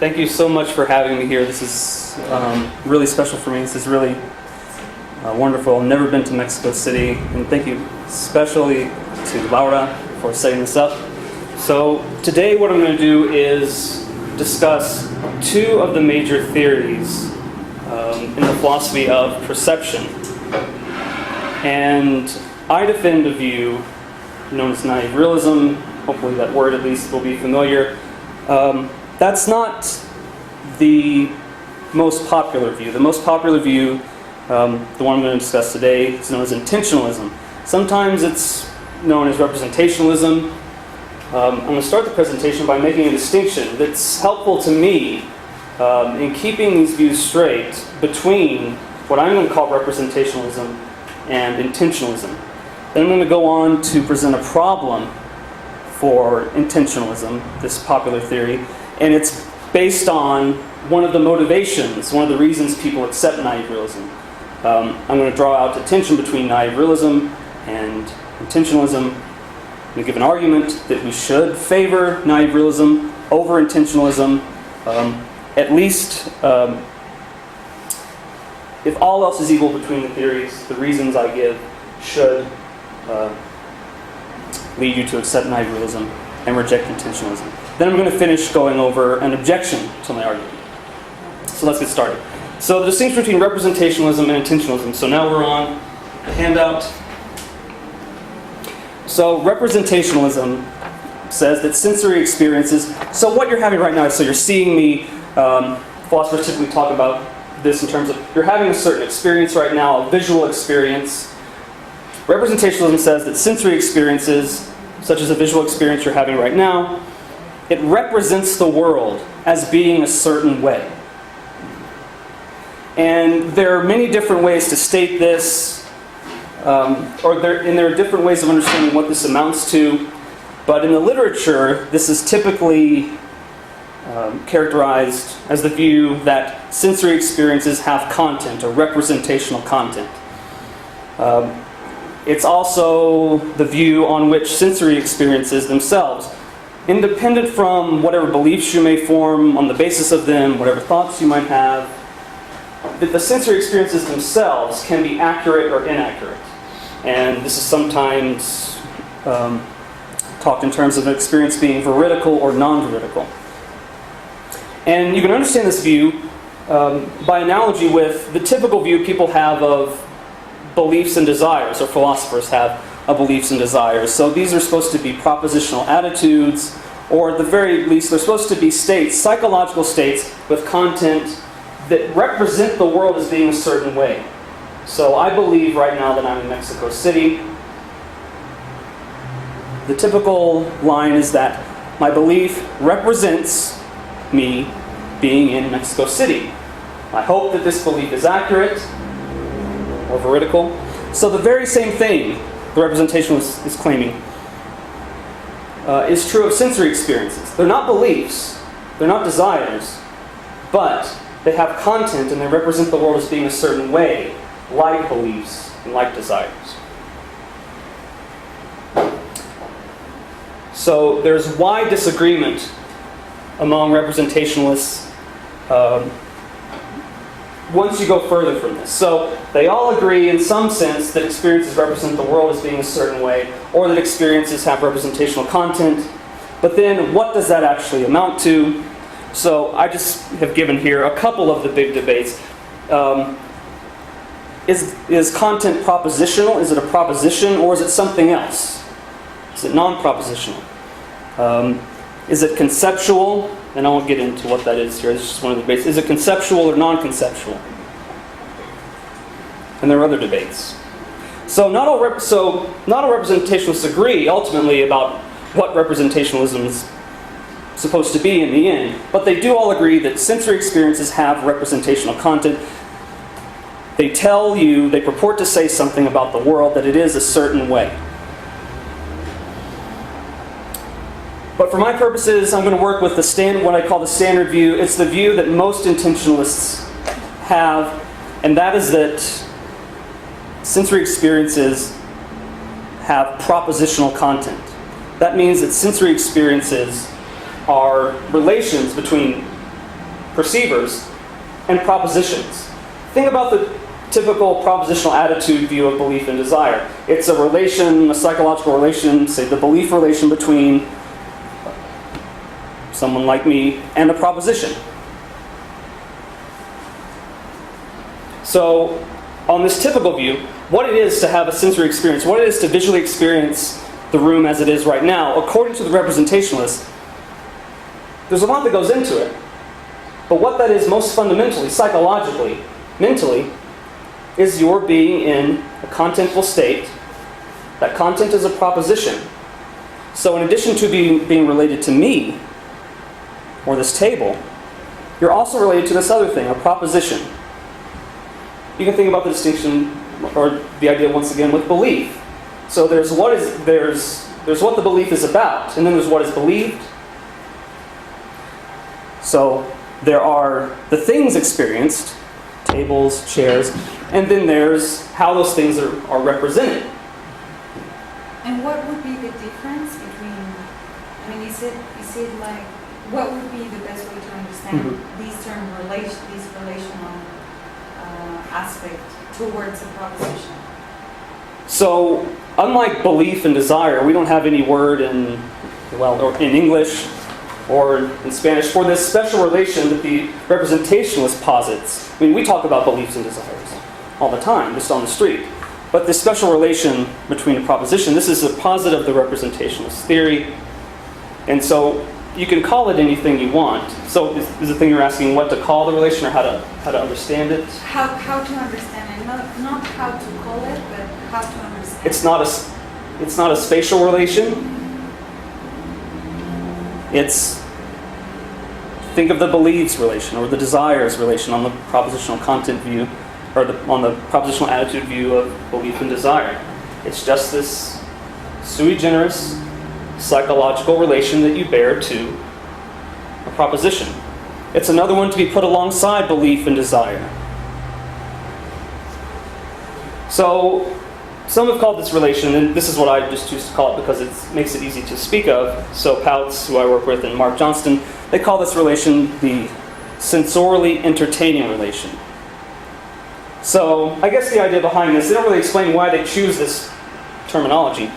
Thank you so much for having me here. This is really special for me. This is really wonderful. I've never been to Mexico City, and thank you especially to Laura for setting this up. So today what I'm going to do is discuss two of the major theories in the philosophy of perception. And I defend a view known as Naïve Realism. Hopefully that word at least will be familiar. That's not the most popular view. The most popular view, the one I'm going to discuss today, is known as Intentionalism. Sometimes it's known as Representationalism. I'm going to start the presentation by making a distinction that's helpful to me in keeping these views straight between what I'm going to call representationalism and intentionalism. Then I'm going to go on to present a problem for intentionalism, this popular theory, and it's based on one of the motivations, one of the reasons people accept Naïve Realism. I'm going to draw out the tension between Naïve Realism and intentionalism. I'm going to give an argument that we should favor Naïve Realism over intentionalism, at least if all else is equal between the theories, the reasons I give should lead you to accept Naïve Realism and reject intentionalism. Then I'm going to finish going over an objection to my argument. So let's get started. So the distinction between representationalism and intentionalism. So now we're on the handout. So representationalism says that sensory experiences, so what you're having right now, so you're seeing me, philosophers typically talk about this in terms of, you're having a certain experience right now, a visual experience. Representationalism says that sensory experiences, such as a visual experience you're having right now, it represents the world as being a certain way. And there are many different ways to state this, there are different ways of understanding what this amounts to. But in the literature, this is typically characterized as the view that sensory experiences have content, or representational content. It's also the view on which sensory experiences themselves, independent from whatever beliefs you may form on the basis of them, whatever thoughts you might have, that the sensory experiences themselves can be accurate or inaccurate. And this is sometimes talked in terms of an experience being veridical or non-veridical. And you can understand this view by analogy with the typical view people have of beliefs and desires, or philosophers have of beliefs and desires. So these are supposed to be propositional attitudes, or at the very least they're supposed to be states, psychological states with content that represent the world as being a certain way. So I believe right now that I'm in Mexico City. The typical line is that my belief represents me being in Mexico City. I hope that this belief is accurate or veridical. So the very same thing the representation is claiming is true of sensory experiences. They're not beliefs, they're not desires, but they have content and they represent the world as being a certain way, like beliefs and like desires. So there's wide disagreement among representationalists once you go further from this. So they all agree in some sense that experiences represent the world as being a certain way, or that experiences have representational content. But then what does that actually amount to? So I just have given here a couple of the big debates. Is content propositional? Is it a proposition, or is it something else? Is it non-propositional? Is it conceptual? And I won't get into what that is here. It's just one of the debates. Is it conceptual or non-conceptual? And there are other debates. So not all representationalists agree ultimately about what representationalism is supposed to be in the end. But they do all agree that sensory experiences have representational content. They tell you, they purport to say something about the world, that it is a certain way. But for my purposes, I'm going to work with what I call the standard view. It's the view that most intentionalists have, and that is that sensory experiences have propositional content. That means that sensory experiences are relations between perceivers, and propositions. Think about the typical propositional attitude view of belief and desire. It's a relation, a psychological relation, say the belief relation between someone like me and a proposition. So, on this typical view, what it is to have a sensory experience, what it is to visually experience the room as it is right now, according to the representationalist, there's a lot that goes into it. But what that is most fundamentally, psychologically, mentally, is your being in a contentful state. That content is a proposition. So in addition to being related to me, or this table, you're also related to this other thing, a proposition. You can think about the distinction, or the idea once again, with belief. So there's what the belief is about, and then there's what is believed. So there are the things experienced, tables, chairs, and then there's how those things are represented. And what would be the difference between, I mean, is it like, what would be the best way to understand these relational aspect towards a proposition? So, unlike belief and desire, we don't have any word in English or in Spanish for this special relation that the representationalist posits. I mean, we talk about beliefs and desires all the time, just on the street. But this special relation between a proposition, this is a posit of the representationalist theory. And so, you can call it anything you want. So, is the thing you're asking what to call the relation or how to understand it? How to understand it, not how to call it, but how to understand. It's not a spatial relation. Think of the believes relation or the desires relation on the propositional content view, or on the propositional attitude view of belief and desire. It's just this sui generis psychological relation that you bear to a proposition. It's another one to be put alongside belief and desire. So, some have called this relation, and this is what I just choose to call it because it makes it easy to speak of. So Pouts, who I work with, and Mark Johnston, they call this relation the sensorially entertaining relation. So I guess the idea behind this, they don't really explain why they choose this terminology.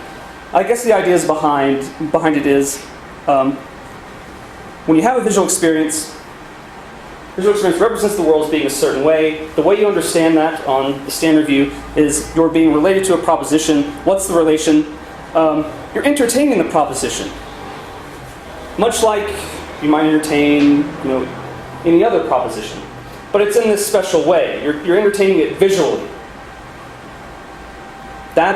I guess the idea behind it is when you have a visual experience represents the world as being a certain way. The way you understand that on the standard view is you're being related to a proposition. What's the relation? You're entertaining the proposition. Much like you might entertain, any other proposition. But it's in this special way. You're entertaining it visually. I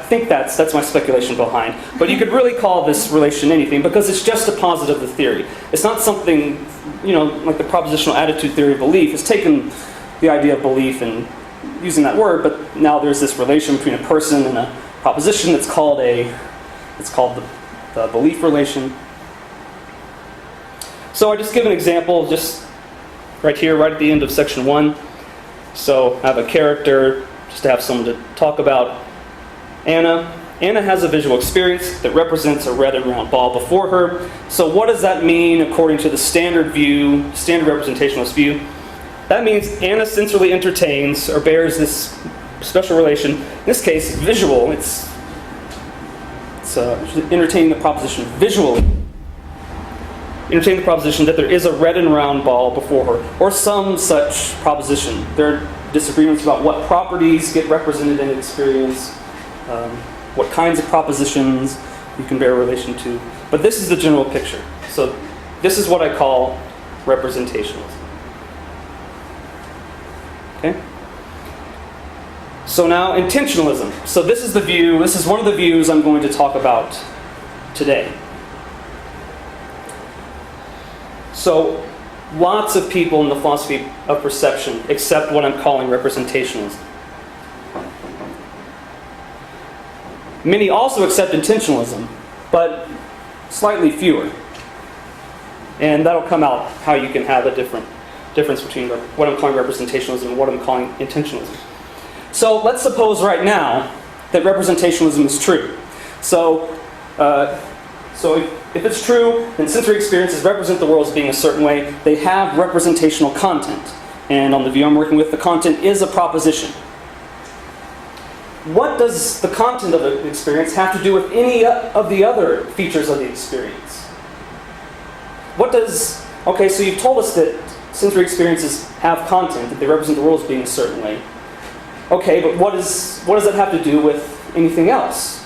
think that's my speculation behind. But you could really call this relation anything because it's just a posit of the theory. It's not something, like the propositional attitude theory of belief. It's taken the idea of belief and using that word, but now there's this relation between a person and a proposition that's called the belief relation. So I just give an example just right here, right at the end of section 1. So I have a character, just to have someone to talk about. Anna. Anna has a visual experience that represents a red and round ball before her. So what does that mean according to the standard representationalist view? That means Anna sensorily entertains or bears this special relation. In this case, visual. It's entertaining the proposition visually. Entertaining the proposition that there is a red and round ball before her, or some such proposition. There are disagreements about what properties get represented in experience, what kinds of propositions you can bear relation to. But this is the general picture. So this is what I call representationalism. Okay? So now intentionalism. So this is one of the views I'm going to talk about today. So lots of people in the philosophy of perception accept what I'm calling representationalism. Many also accept intentionalism, but slightly fewer. And that'll come out how you can have a difference between what I'm calling representationalism and what I'm calling intentionalism. So let's suppose right now that representationalism is true. So if it's true, then sensory experiences represent the world as being a certain way. They have representational content. And on the view I'm working with, the content is a proposition. What does the content of the experience have to do with any of the other features of the experience? Okay, so you've told us that sensory experiences have content, that they represent the world as being a certain way. Okay, but what does that have to do with anything else?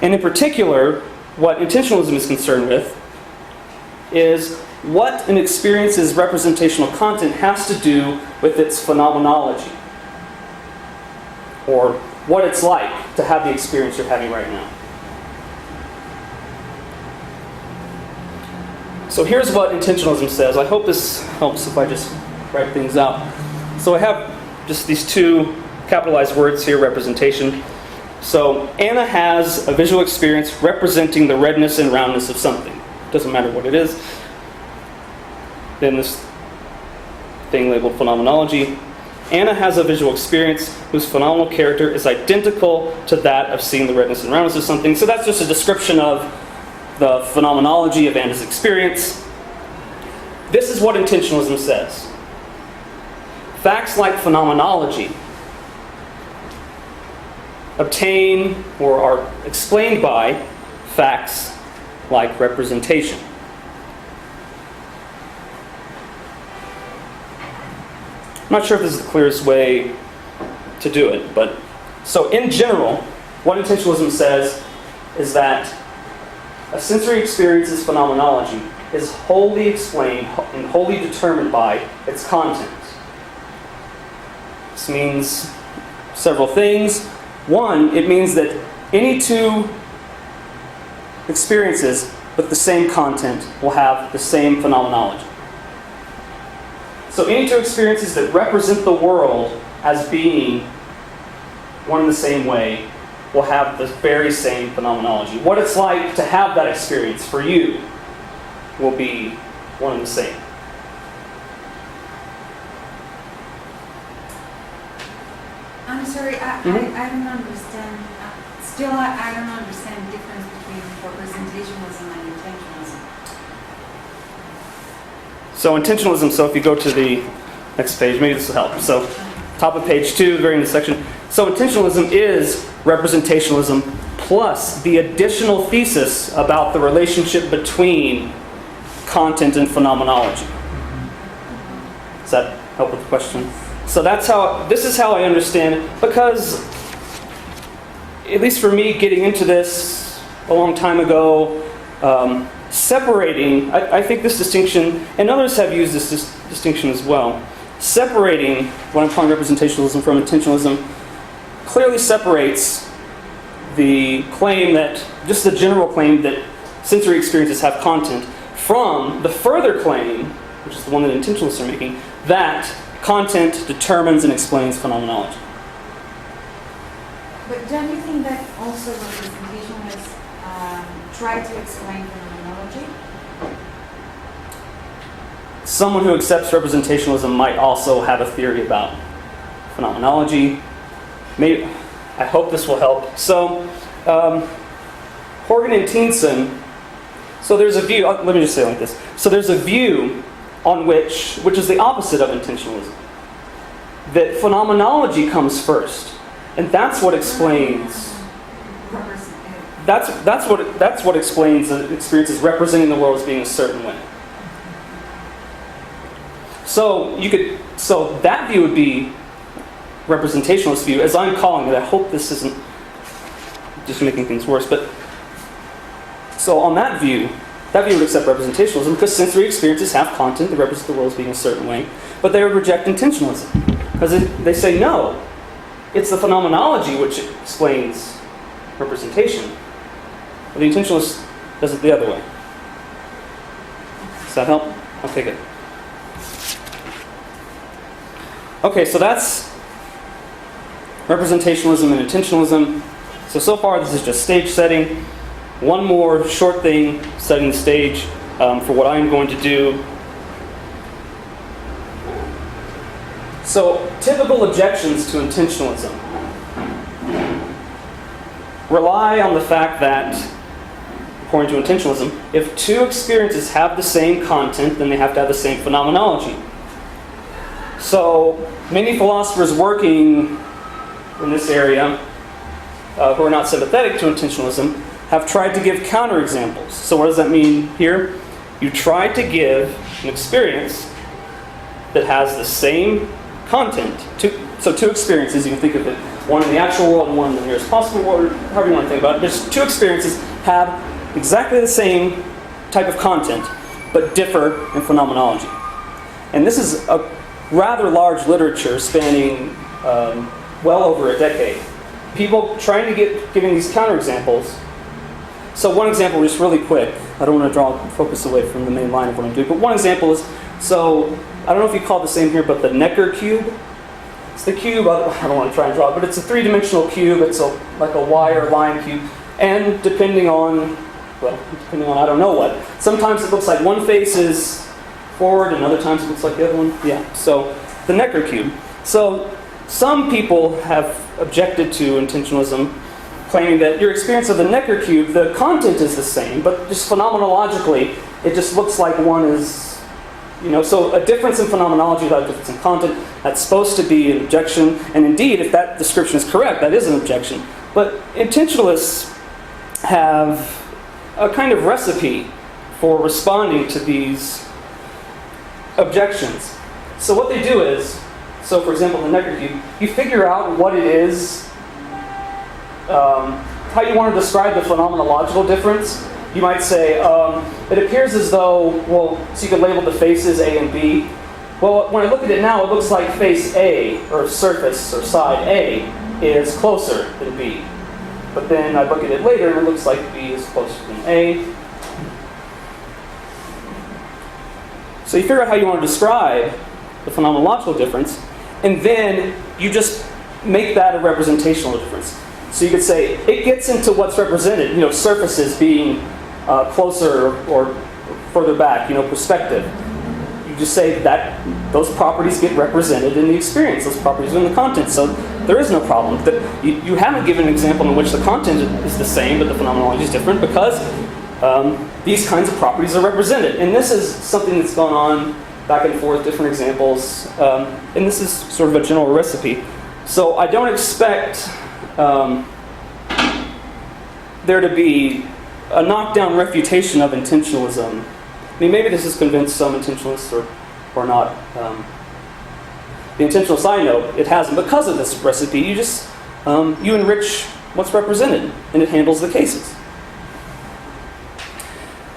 And in particular, what intentionalism is concerned with is what an experience's representational content has to do with its phenomenology, or what it's like to have the experience you're having right now. So here's what intentionalism says. I hope this helps if I just write things out. So I have just these two capitalized words here, representation. So Anna has a visual experience representing the redness and roundness of something. Doesn't matter what it is. Then this thing labeled phenomenology. Anna has a visual experience whose phenomenal character is identical to that of seeing the redness and roundness of something. So that's just a description of the phenomenology of Anna's experience. This is what intentionalism says. Facts like phenomenology obtain or are explained by facts like representation. I'm not sure if this is the clearest way to do it, but so in general, what intentionalism says is that a sensory experience's phenomenology is wholly explained and wholly determined by its content. This means several things. One, it means that any two experiences with the same content will have the same phenomenology. So any two experiences that represent the world as being one and the same way will have the very same phenomenology. What it's like to have that experience for you will be one and the same. I'm sorry, I don't understand. Still, I don't understand the difference between representationalism and intentionalism. So intentionalism, so if you go to the next page, maybe this will help. So top of page 2, very in the section. So intentionalism is representationalism plus the additional thesis about the relationship between content and phenomenology. Does that help with the question? So this is how I understand it, because at least for me, getting into this a long time ago, separating, I think this distinction, and others have used this distinction as well, separating what I'm calling representationalism from intentionalism clearly separates the claim that, just the general claim that sensory experiences have content, from the further claim, which is the one that intentionalists are making, that content determines and explains phenomenology. But don't you think that also representationalists try to explain phenomenology? Someone who accepts representationalism might also have a theory about phenomenology. Maybe, I hope this will help. So, Horgan and Teenson, so there's a view, let me just say it like this. So there's a view on which is the opposite of intentionalism, that phenomenology comes first, and that's what explains. That's what explains the experiences representing the world as being a certain way. So that view would be representationalist view, as I'm calling it. I hope this isn't just making things worse, but so on that view would accept representationalism because sensory experiences have content that represent the world as being a certain way, but they would reject intentionalism because they say no, it's the phenomenology which explains representation. But the intentionalist does it the other way. Does that help? I'll take it. Okay, so that's representationalism and intentionalism. So far this is just stage setting. One more short thing, setting the stage for what I'm going to do. So, typical objections to intentionalism rely on the fact that according to intentionalism, if two experiences have the same content, then they have to have the same phenomenology. So many philosophers working in this area who are not sympathetic to intentionalism have tried to give counterexamples. So what does that mean here? You try to give an experience that has the same content. So two experiences, you can think of it, one in the actual world and one in the nearest possible world, or however you want to think about it. There's two experiences have exactly the same type of content, but differ in phenomenology. And this is a rather large literature spanning well over a decade. People trying to giving these counterexamples. So one example, just really quick, I don't want to draw focus away from the main line of what I'm doing, but one example is, so I don't know if you call it the same here, but the Necker cube. It's the cube, I don't want to try and draw it, but it's a three-dimensional cube. It's like a wire line cube. And depending on I don't know what. Sometimes it looks like one face is forward, and other times it looks like the other one. Yeah, so the Necker cube. So some people have objected to intentionalism, claiming that your experience of the Necker cube, the content is the same, but just phenomenologically, it just looks like one is, so a difference in phenomenology without a difference in content, that's supposed to be an objection. And indeed, if that description is correct, that is an objection. But intentionalists have a kind of recipe for responding to these objections. So what they do is, so for example, the Necker cube, you figure out what it is, how you want to describe the phenomenological difference. You might say, it appears as though, so you could label the faces A and B. Well, when I look at it now, it looks like face A, or surface, or side A, is closer than B. But then I look at it later, and it looks like B is closer than A. So you figure out how you want to describe the phenomenological difference, and then you just make that a representational difference. So you could say, it gets into what's represented, surfaces being closer or further back, perspective. You just say that those properties get represented in the experience, those properties are in the content, so there is no problem. You haven't given an example in which the content is the same, but the phenomenology is different, because these kinds of properties are represented. And this is something that's gone on back and forth, different examples, and this is sort of a general recipe. So I don't expect there to be a knockdown refutation of intentionalism. I mean, maybe this has convinced some intentionalists or not. The intentional side note, it hasn't. Because of this recipe, you just you enrich what's represented, and it handles the cases.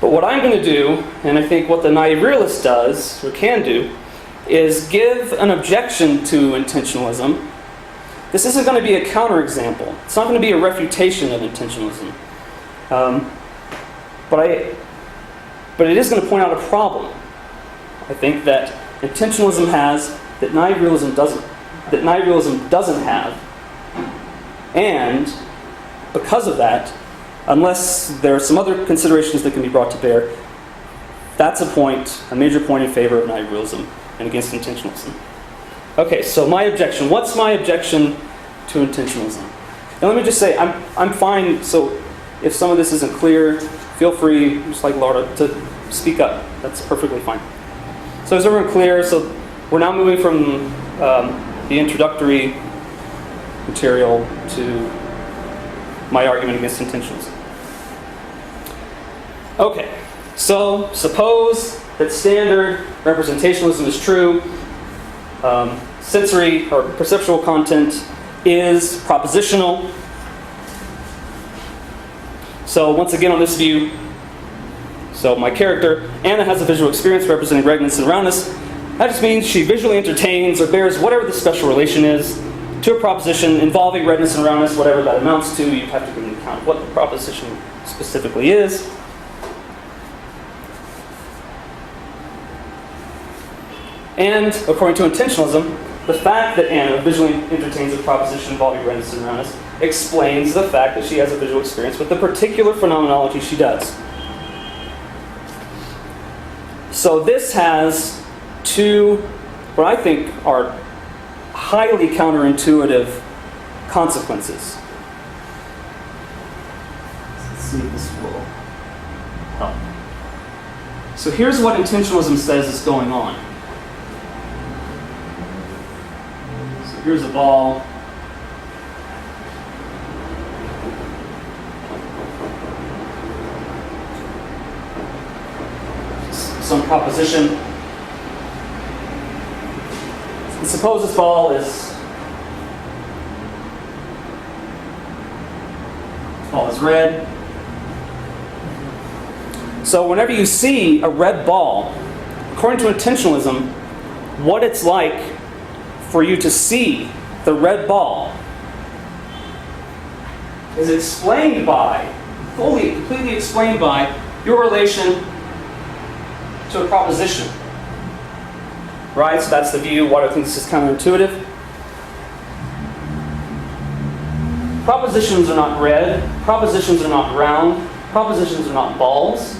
But what I'm going to do, and I think what the naive realist does, or can do, is give an objection to intentionalism. This isn't going to be a counterexample. It's not going to be a refutation of intentionalism. But it is going to point out a problem. I think that intentionalism has that naive realism doesn't have, and because of that, unless there are some other considerations that can be brought to bear, that's a major point in favor of naive realism and against intentionalism. Okay, so my objection. What's my objection to intentionalism? Now let me just say, I'm fine, so if some of this isn't clear, feel free, just like Laura, to speak up. That's perfectly fine. So is everyone clear? So we're now moving from the introductory material to my argument against intentionalism. Okay, so suppose that standard representationalism is true. Sensory or perceptual content is propositional. So once again on this view, so my character, Anna, has a visual experience representing redness and roundness. That just means she visually entertains or bears whatever the special relation is to a proposition involving redness and roundness, whatever that amounts to. You have to give an account of what the proposition specifically is. And according to intentionalism, the fact that Anna visually entertains a proposition involving redness and roundness explains the fact that she has a visual experience with the particular phenomenology she does. So this has two, what I think are highly counterintuitive consequences. Let's see if this will Oh. So here's what intentionalism says is going on. So here's a ball. Some proposition. And suppose this ball is red. So whenever you see a red ball, according to intentionalism, what it's like for you to see the red ball is explained by, completely explained by, your relation to a proposition. Right? So that's the view. What I think this is counterintuitive. Propositions are not red. Propositions are not round. Propositions are not balls.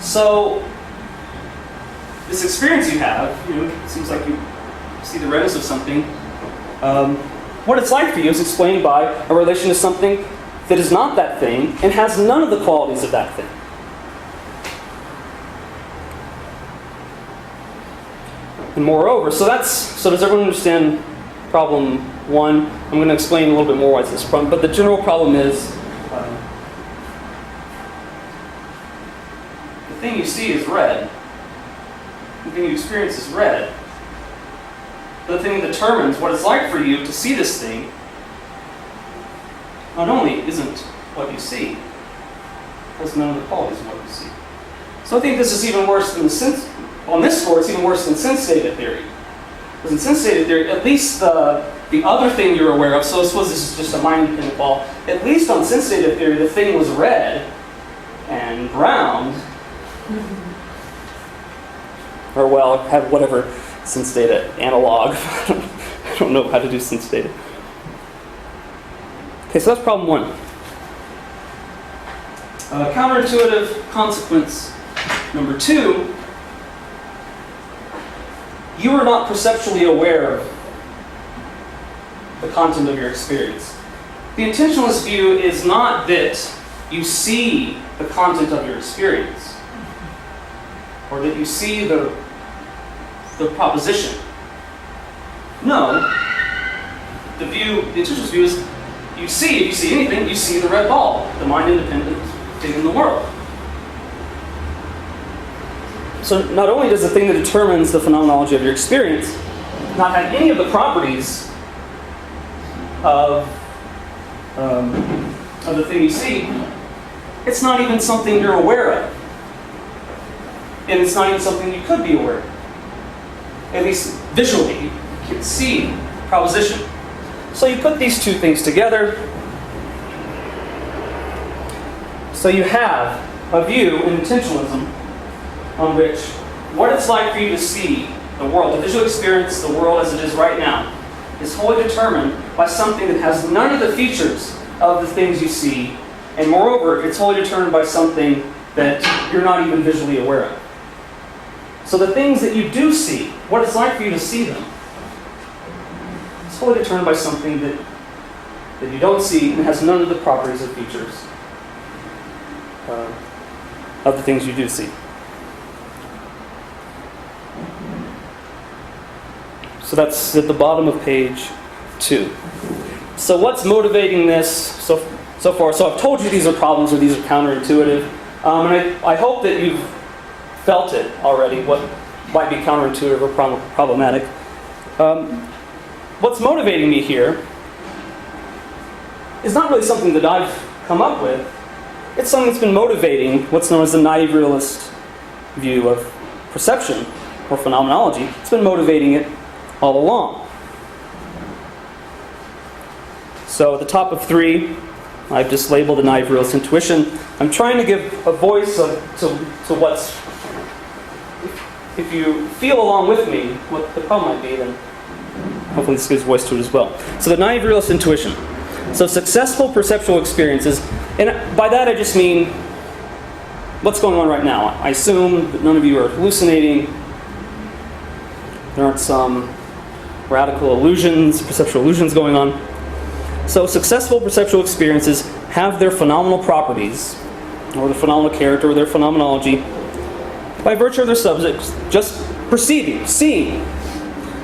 So, this experience you have, it seems like you see the redness of something. What it's like for you is explained by a relation to something that is not that thing and has none of the qualities of that thing. And moreover, so does everyone understand problem one? I'm going to explain a little bit more why it's this problem, but the general problem is the thing you see is red. The thing you experience is red. The thing that determines what it's like for you to see this thing not only isn't what you see, has none of the qualities of what you see. So I think this is even worse than on this score, it's even worse than sense data theory. Because in sense data theory, at least the other thing you're aware of, so suppose this is just a mind-independent ball, at least on sense data theory, the thing was red and round, or well, have whatever sense data analog. I don't know how to do sense data. Okay, so that's problem one. Counterintuitive consequence number two. You are not perceptually aware of the content of your experience. The intentionalist view is not that you see the content of your experience, or that you see the proposition. No. The intentionalist view is if you see anything, you see the red ball, the mind-independent thing in the world. So not only does the thing that determines the phenomenology of your experience not have any of the properties of the thing you see, it's not even something you're aware of. And it's not even something you could be aware of. At least visually, you can see proposition. So you put these two things together. So you have a view in intentionalism on which what it's like for you to see the world, the visual experience, the world as it is right now, is wholly determined by something that has none of the features of the things you see, and moreover, it's wholly determined by something that you're not even visually aware of. So the things that you do see, what it's like for you to see them, it's wholly determined by something that you don't see and has none of the properties or features of the things you do see. So that's at the bottom of page 2. So what's motivating this so far? So I've told you these are problems or these are counterintuitive. And I hope that you've felt it already, what might be counterintuitive or problematic. What's motivating me here is not really something that I've come up with. It's something that's been motivating what's known as the naive realist view of perception or phenomenology. It's been motivating it all along. So at the top of 3, I've just labeled the naive realist intuition. I'm trying to give a voice to what's, if you feel along with me what the problem might be, then hopefully this gives voice to it as well. So the naive realist intuition. So successful perceptual experiences, and by that I just mean what's going on right now. I assume that none of you are hallucinating. There aren't some radical illusions, perceptual illusions going on. So successful perceptual experiences have their phenomenal properties, or their phenomenal character, or their phenomenology, by virtue of their subjects just perceiving, seeing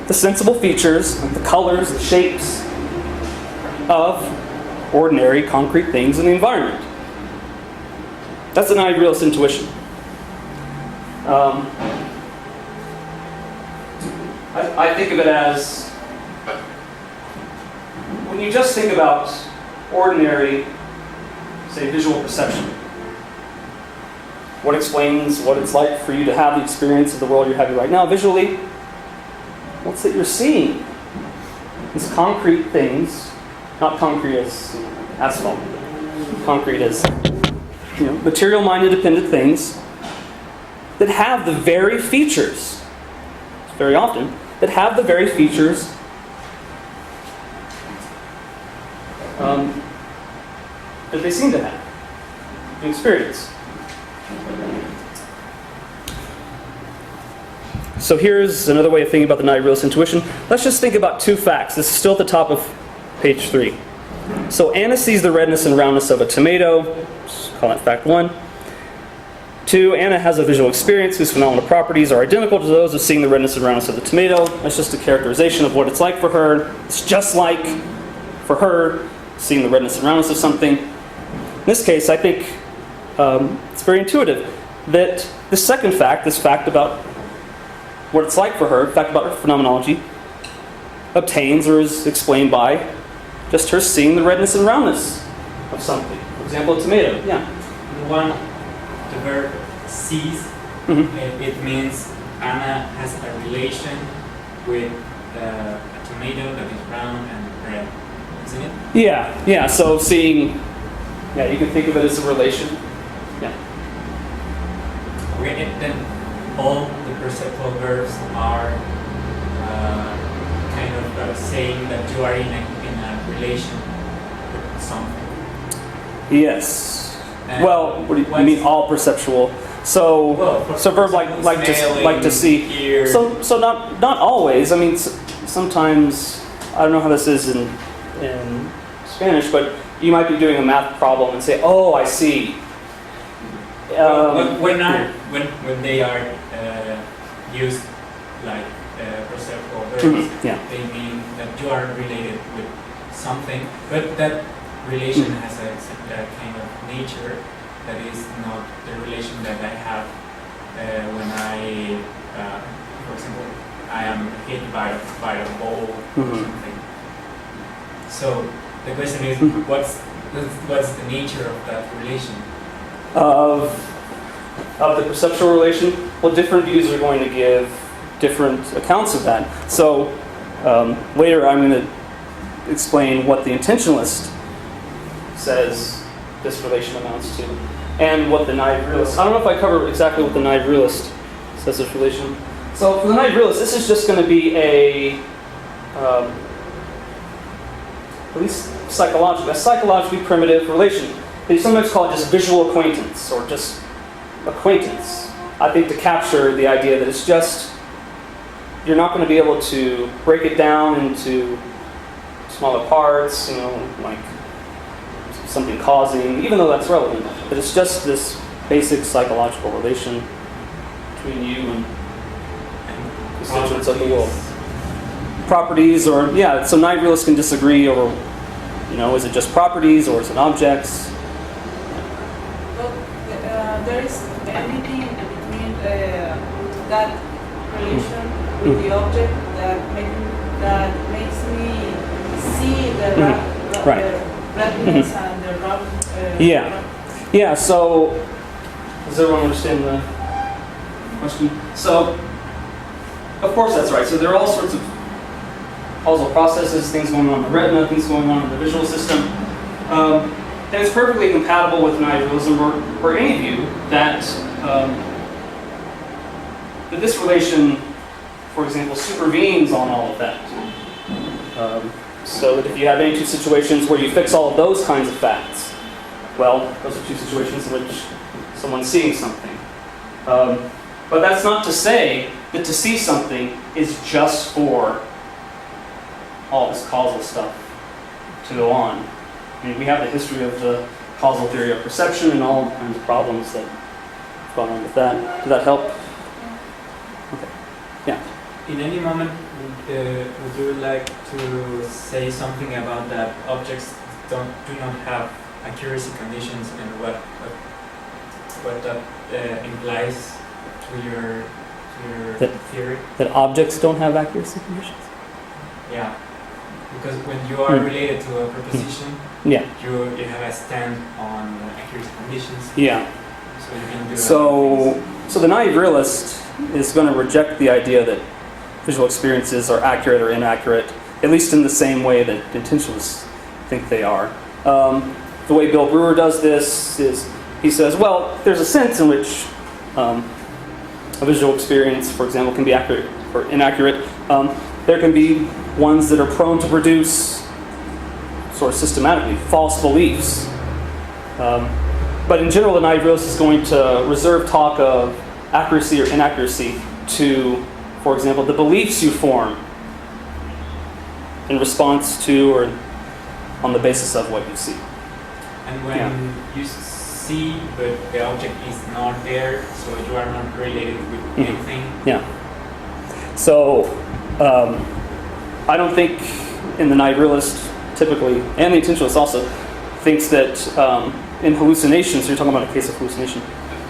the sensible features, the colors, the shapes of ordinary concrete things in the environment. That's an naive realist intuition. I think of it as, when you just think about ordinary, say, visual perception, what explains what it's like for you to have the experience of the world you're having right now visually? What's that you're seeing? These concrete things, not concrete as asphalt, concrete as material-mind independent things that have the very features, very often, that have the very features that they seem to have in experience. So here's another way of thinking about the naive realist intuition. Let's just think about two facts. This is still at the top of page 3. So Anna sees the redness and roundness of a tomato. Let's call that fact 1. 2, Anna has a visual experience whose phenomenal properties are identical to those of seeing the redness and roundness of the tomato. That's just a characterization of what it's like for her. It's just like, for her, seeing the redness and roundness of something. In this case, I think it's very intuitive that the second fact, this fact about what it's like for her, fact about her phenomenology, obtains or is explained by just her seeing the redness and roundness of something. For example, a tomato. Yeah. The verb sees, it means Anna has a relation with a tomato that is round and red, isn't it? Yeah. So seeing, you can think of it as a relation. Yeah. Okay, and then all the perceptual verbs are kind of saying that you are in a relation with something. Yes. And well, what do you mean all perceptual? So, verb like to see. Hear. So not always. I mean, sometimes I don't know how this is in Spanish, but you might be doing a math problem and say, "Oh, I see." When they are used like perceptual verbs, they mean that you are related with something, but that relation has a kind of nature that is not the relation that I have when I, for example, I am hit by a ball or something. So the question is, what's the nature of that relation? Of the perceptual relation? Well, different views are going to give different accounts of that. So later I'm going to explain what the intentionalist says this relation amounts to, and what the naive realist. I don't know if I cover exactly what the naive realist says this relation. So for the naive realist, this is just going to be a at least psychologically primitive relation. They sometimes call it just visual acquaintance, or just acquaintance. I think to capture the idea that it's just, you're not going to be able to break it down into smaller parts, like something causing, even though that's relevant. But it's just this basic psychological relation between you and constituents of the world. Properties, or so naive realists can disagree over, is it just properties or is it objects? Well, there is anything between that relation with the object that makes me see the redness and the round. Yeah. So does everyone understand the question? So, of course that's right. So there are all sorts of causal processes, things going on in the retina, things going on in the visual system. And it's perfectly compatible with naive realism or any view that this relation, for example, supervenes on all of that. So that if you have any two situations where you fix all of those kinds of facts, well, those are two situations in which someone's seeing something. But that's not to say that to see something is just for all this causal stuff to go on. I mean, we have the history of the causal theory of perception and all kinds of problems that have gone on with that. Did that help? Okay. Yeah. In any moment, would you like to say something about that objects do not have accuracy conditions and what that implies to your theory? That objects don't have accuracy conditions? Yeah, because when you are related to a proposition, Yeah. you have a stand on accuracy conditions. Yeah. So you can do So the naive realist is going to reject the idea that visual experiences are accurate or inaccurate, at least in the same way that intentionalists think they are. The way Bill Brewer does this is he says, well, there's a sense in which a visual experience, for example, can be accurate or inaccurate. There can be ones that are prone to produce, sort of systematically, false beliefs. But in general, the naive realist is going to reserve talk of accuracy or inaccuracy to, for example, the beliefs you form in response to or on the basis of what you see. And when you see but the object is not there, so you are not related with anything. Yeah. So I don't think in the naive realist typically, and the intentionalist also, thinks that in hallucinations, you're talking about a case of hallucination,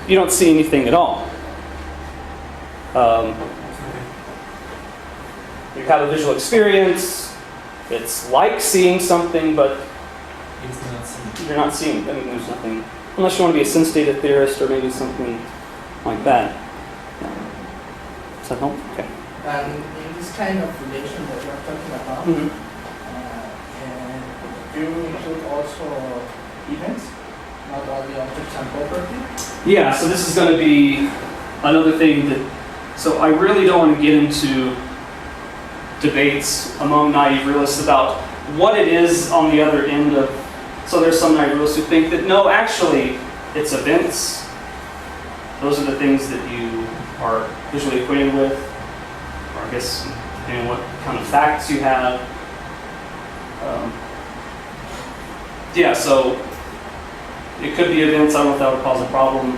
you don't see anything at all. You have a visual experience, it's like seeing something, but It's not seen. you're not seeing. I mean, there's nothing, unless you want to be a sense data theorist or maybe something like that. Yeah. Does that help? Okay. And in this kind of relation that we're talking about, Mm-hmm. do you include also events, not only objects and property? Yeah, so this is going to be another thing that, so I really don't want to get into debates among naive realists about what it is on the other end of, so there's some naive realists who think that no, actually, it's events. Those are the things that you are visually acquainted with, or I guess depending on what kind of facts you have. Yeah, so it could be events. I don't know if that would cause a problem.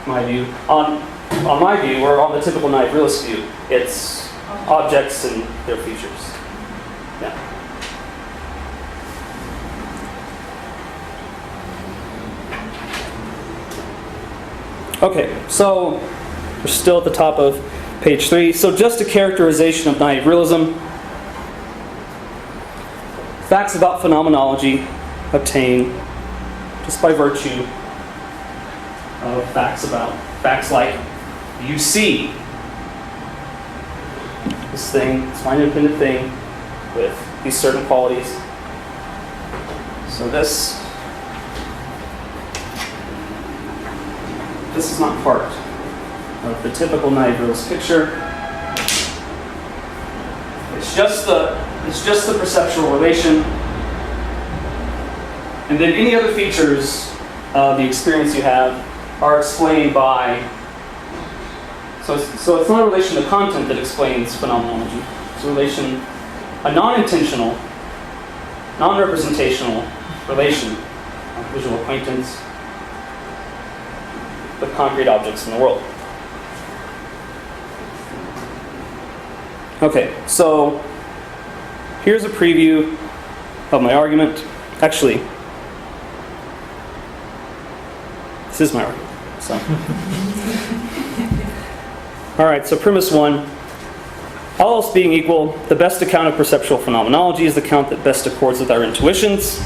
My view, on my view, or on the typical naive realist view, it's objects and their features. Yeah. Okay, so we're still at the top of page 3. So just a characterization of naive realism. Facts about phenomenology obtained just by virtue of facts like you see this thing, it's an independent thing with these certain qualities. So this is not part of the typical naive realist picture. It's just the perceptual relation, and then any other features of the experience you have are explained by. So it's not a relation to content that explains phenomenology. It's a non-intentional, non-representational relation of visual acquaintance with concrete objects in the world. Okay, so here's a preview of my argument. Actually, this is my argument. So, all right. So premise 1: all else being equal, the best account of perceptual phenomenology is the account that best accords with our intuitions.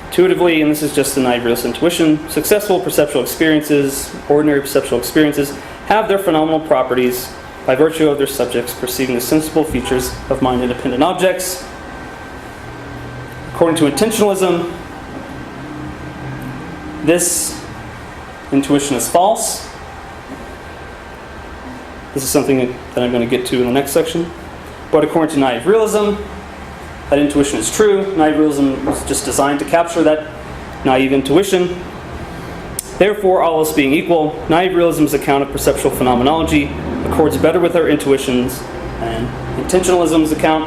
Intuitively, and this is just the naive realist intuition, successful perceptual experiences, ordinary perceptual experiences, have their phenomenal properties by virtue of their subjects perceiving the sensible features of mind-independent objects. According to intentionalism, this intuition is false. This is something that I'm going to get to in the next section. But according to naive realism, that intuition is true. Naive realism was just designed to capture that naive intuition. Therefore, all else being equal, naive realism's account of perceptual phenomenology accords better with our intuitions than intentionalism's account.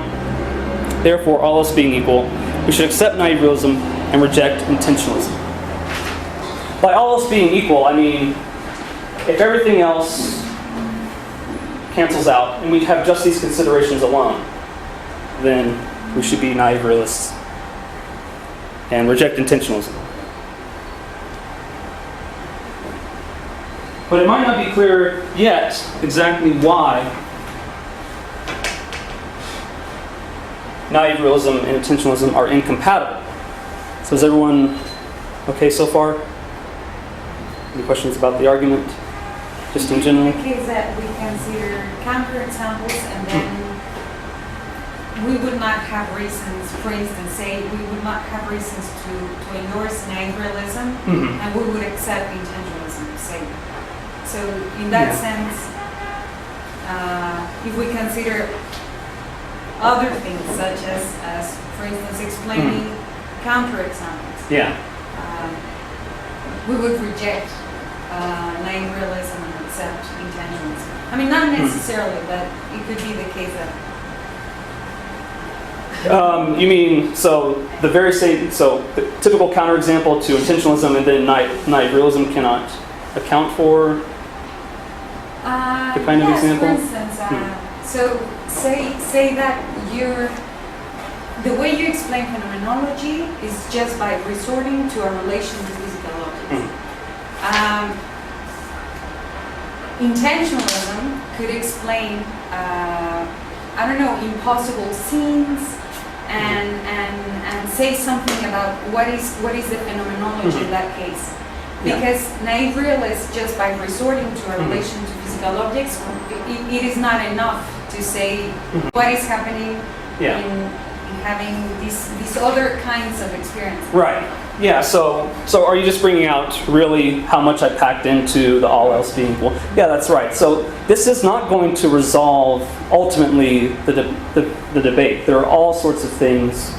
Therefore, all else being equal, we should accept naive realism and reject intentionalism. By all else being equal, I mean if everything else cancels out and we have just these considerations alone, then we should be naive realists and reject intentionalism. But it might not be clear yet exactly why naive realism and intentionalism are incompatible. So is everyone okay so far? Any questions about the argument? Just in general? In the case that we consider counterexamples and then we would not have reasons, for instance, say we would not have reasons to endorse naive realism and we would accept intentionalism, say. So in that sense, if we consider other things such as for instance, explaining counterexamples, we would reject naive realism and accept intentionalism. I mean, not necessarily, but it could be the case that. You mean, so the very same, so the typical counterexample to intentionalism and then naive realism cannot account for the kind of example? For instance, so say that the way you explain phenomenology is just by resorting to a relation to physical objects. Intentionalism could explain, I don't know, impossible scenes and say something about what is the phenomenology in that case. Because naive realists, just by resorting to a relation to physical objects, it is not enough to say what is happening in having these other kinds of experiences. Right. Yeah, so are you just bringing out really how much I packed into the all else being equal? Yeah, that's right. So this is not going to resolve ultimately the debate. There are all sorts of things.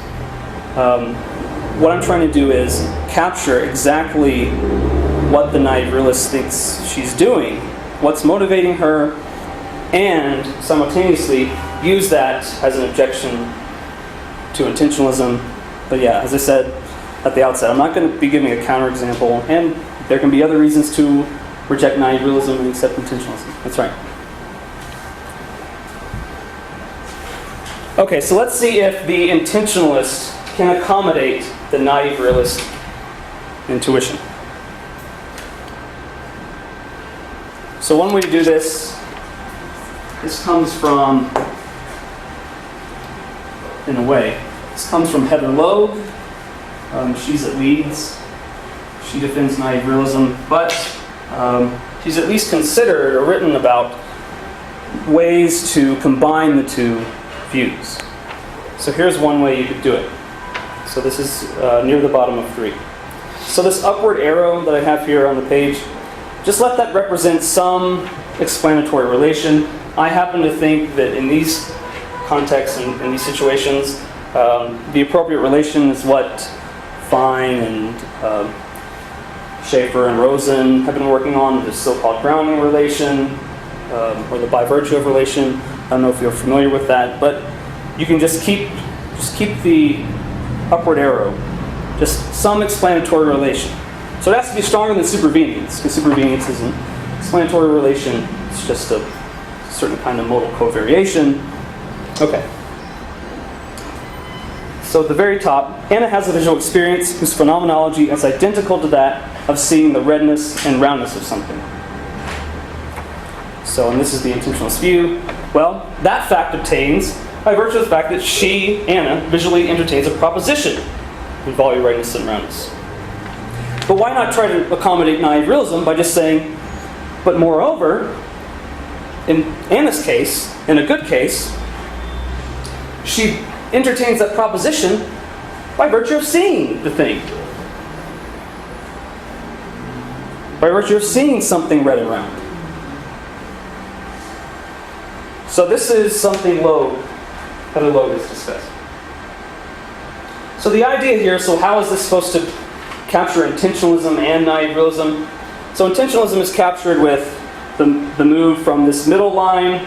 What I'm trying to do is capture exactly what the naive realist thinks she's doing, what's motivating her, and simultaneously use that as an objection to intentionalism. But yeah, as I said at the outset, I'm not going to be giving a counterexample, and there can be other reasons to reject naive realism and accept intentionalism. That's right. Okay, so let's see if the intentionalist can accommodate the naive realist intuition. So one way to do this comes from, in a way, this comes from Heather Loeb. She's at Leeds. She defends naive realism, but she's at least considered or written about ways to combine the two views. So here's one way you could do it. So this is near the bottom of 3. So this upward arrow that I have here on the page, just let that represent some explanatory relation. I happen to think that in these contexts and in these situations, the appropriate relation is what Fine and Schaefer and Rosen have been working on, the so-called grounding relation, or the by virtue of relation. I don't know if you're familiar with that, but you can just keep the upward arrow, just some explanatory relation. So it has to be stronger than supervenience, because supervenience is an explanatory relation. It's just a certain kind of modal covariation. Okay. So at the very top, Hannah has a visual experience whose phenomenology is identical to that of seeing the redness and roundness of something. So, and this is the intentionalist view. Well, that fact obtains by virtue of the fact that she, Anna, visually entertains a proposition involving redness and roundness. But why not try to accommodate naive realism by just saying, but moreover, in Anna's case, in a good case, she entertains that proposition by virtue of seeing the thing. By virtue of seeing something red and round. So this is something Heather Loeb has discussed. So the idea here, so how is this supposed to capture intentionalism and naive realism? So intentionalism is captured with the move from this middle line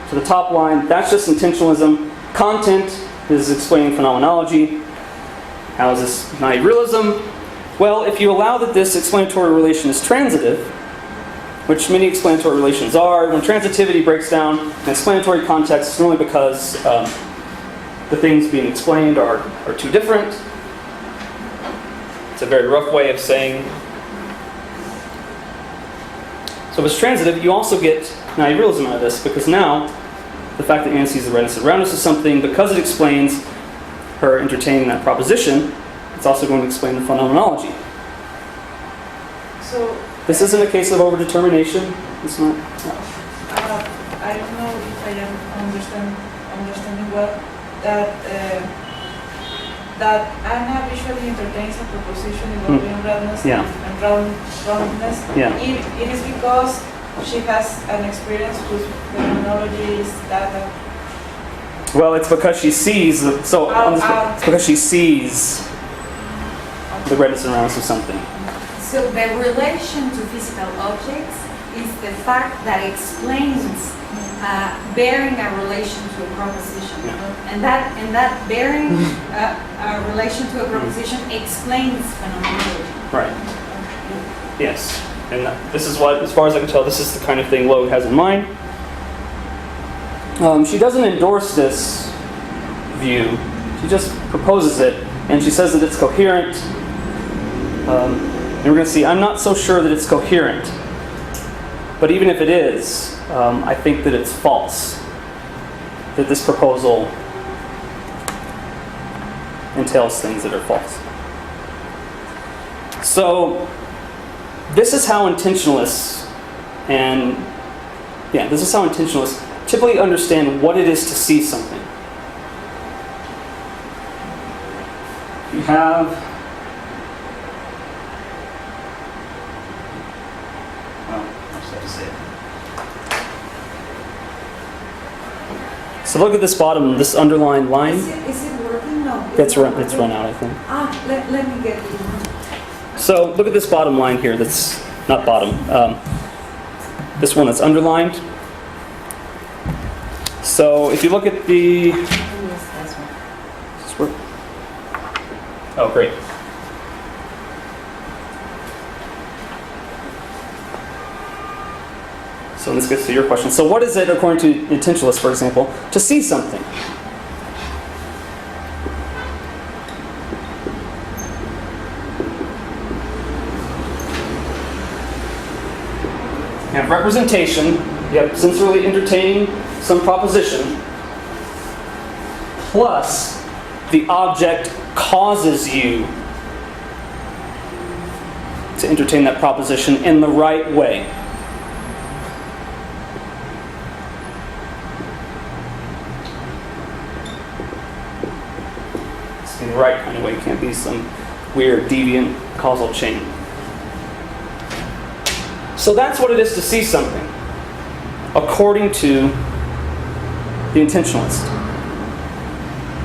to the top line. That's just intentionalism. Content is explaining phenomenology. How is this naive realism? Well, if you allow that this explanatory relation is transitive, which many explanatory relations are, when transitivity breaks down in explanatory context, it's only because the things being explained are too different. It's a very rough way of saying. So if it's transitive, you also get naive realism out of this, because now the fact that Anna sees the redness around us is something, because it explains her entertaining that proposition, it's also going to explain the phenomenology. So This isn't a case of overdetermination. It's not. I don't know if I am understanding well that Anna visually entertains a proposition involving redness Yeah. and roundness. Yeah. It is because she has an experience whose phenomenology is that. Well, it's because she sees. It's because she sees the redness around us of something. So the relation to physical objects is the fact that explains bearing a relation to a proposition, Yeah. and that bearing a relation to a proposition explains phenomenology. Right. Yes. And this is what, as far as I can tell, this is the kind of thing Logue has in mind. She doesn't endorse this view. She just proposes it, and she says that it's coherent. And we're going to see, I'm not so sure that it's coherent. But even if it is, I think that it's false. That this proposal entails things that are false. So, this is how intentionalists typically understand what it is to see something. You have I just have to say it. So look at this bottom, this underlined line. Is it working? No. It's not run working. out, I think. Let me get it. So look at this bottom line here. That's not bottom. This one that's underlined. So if you look at the... Oh, great. So this gets to your question. So what is it, according to intentionalists, for example, to see something? You have representation, you have sensorily entertaining some proposition, plus the object causes you to entertain that proposition in the right way. It's in the right kind of way. It can't be some weird, deviant causal chain. So that's what it is to see something, according to the intentionalist.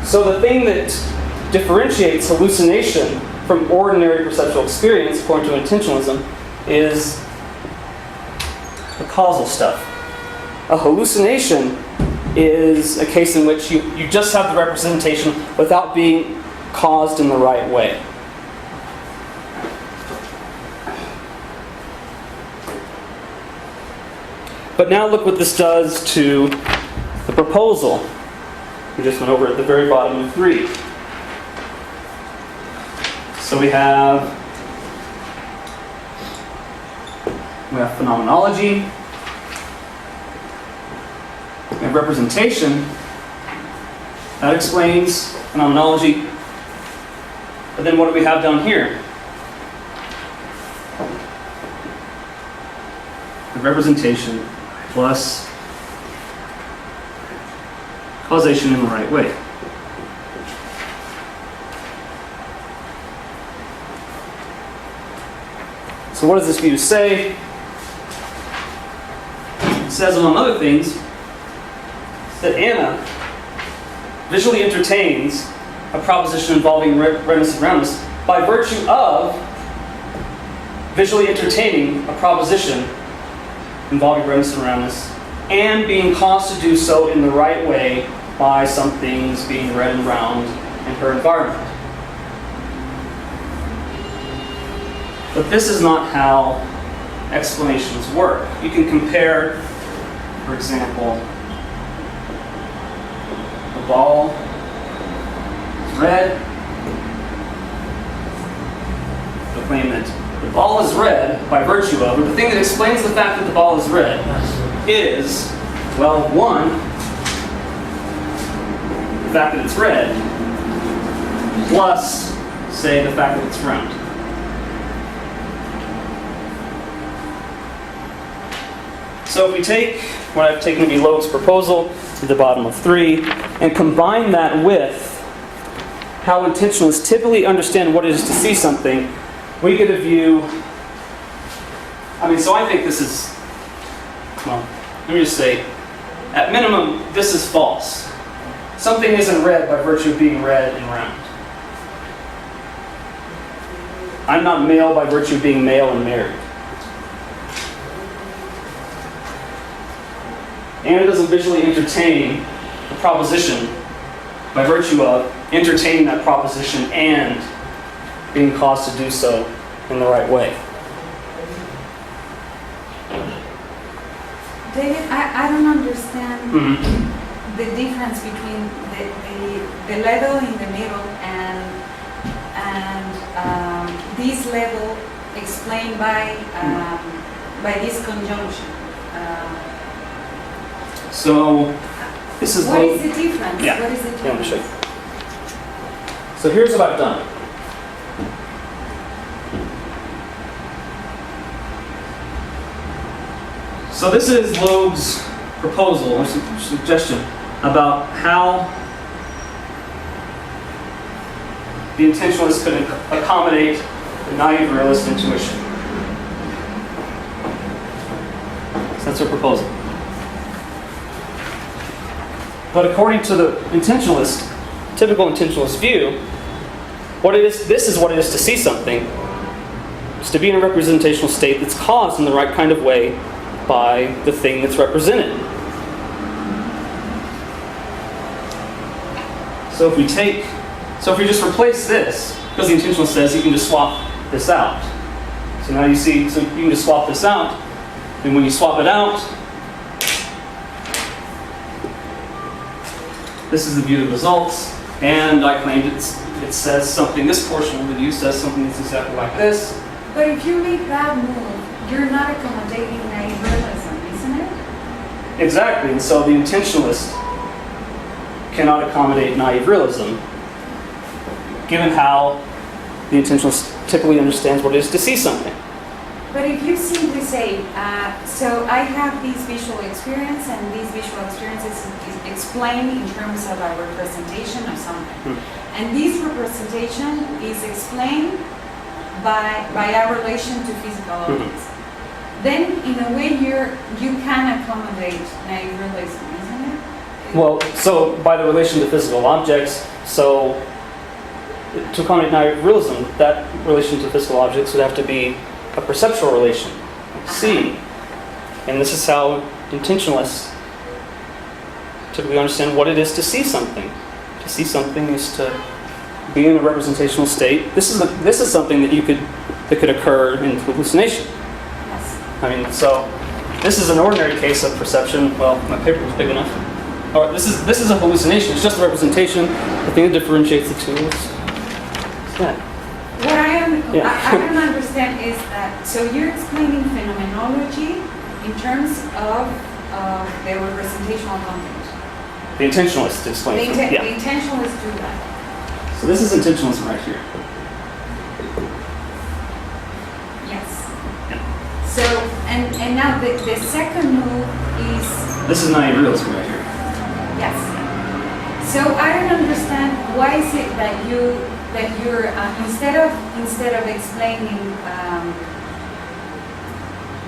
So the thing that differentiates hallucination from ordinary perceptual experience, according to intentionalism, is the causal stuff. A hallucination is a case in which you just have the representation without being caused in the right way. But now look what this does to the proposal. We just went over at the very bottom of 3. So we have phenomenology, we have representation. That explains phenomenology. But then what do we have down here? The representation plus causation in the right way. So what does this view say? It says, among other things, that Anna visually entertains a proposition involving redness and roundness by virtue of visually entertaining a proposition involving redness and roundness and being caused to do so in the right way by some things being red and round in her environment. But this is not how explanations work. You can compare, for example, the ball is red. The claim that the ball is red by virtue of, or the thing that explains the fact that the ball is red is, well, one, the fact that it's red, plus, say, the fact that it's round. So if we take what I've taken to be Loeb's proposal at the bottom of 3, and combine that with how intentionalists typically understand what it is to see something, we get a view. So I think this is, well, let me just say, at minimum, this is false. Something isn't red by virtue of being red and round. I'm not male by virtue of being male and married. And it doesn't visually entertain the proposition by virtue of entertaining that proposition and being caused to do so in the right way. David, I don't understand the difference between the level in the middle and this level explained by this conjunction. So this is what Loeb. is the difference? Yeah. What is the difference? Let me show you. So here's what I've done. So this is Loeb's proposal or suggestion about how the intentionalist could accommodate the naive realist intuition. So that's her proposal. But according to the intentionalist, typical intentionalist view, this is what it is to see something. It's to be in a representational state that's caused in the right kind of way by the thing that's represented. So if we just replace this, because the intentionalist says you can just swap this out. So now you see, so you can just swap this out, and when you swap it out, this is the view of the results, and I claimed it says something, this portion of the view says something that's exactly like this. But if you make that move, you're not accommodating naive realism, isn't it? Exactly, and so the intentionalist cannot accommodate naive realism, given how the intentionalist typically understands what it is to see something. But if you simply say, so I have this visual experience, and this visual experience is explained in terms of a representation of something. And this representation is explained by our relation to physical objects. Then, in a way, you can accommodate naive realism, isn't it? Well, so by the relation to physical objects, so to accommodate naive realism, that relation to physical objects would have to be a perceptual relation, see. And this is how intentionalists typically understand what it is to see something. To see something is to be in a representational state. This is something that could occur in hallucination. Yes. So this is an ordinary case of perception. Well, my paper was big enough. All right, this is a hallucination. It's just a representation. The thing that differentiates the two is that. What I don't understand is that, so you're explaining phenomenology in terms of the representational content. The intentionalist explains it. The intentionalists do that. So this is intentionalism right here. Yes. Yeah. So, and now the second move is... This is naive realism right here. Yes. So I don't understand, why is it that you're instead of explaining,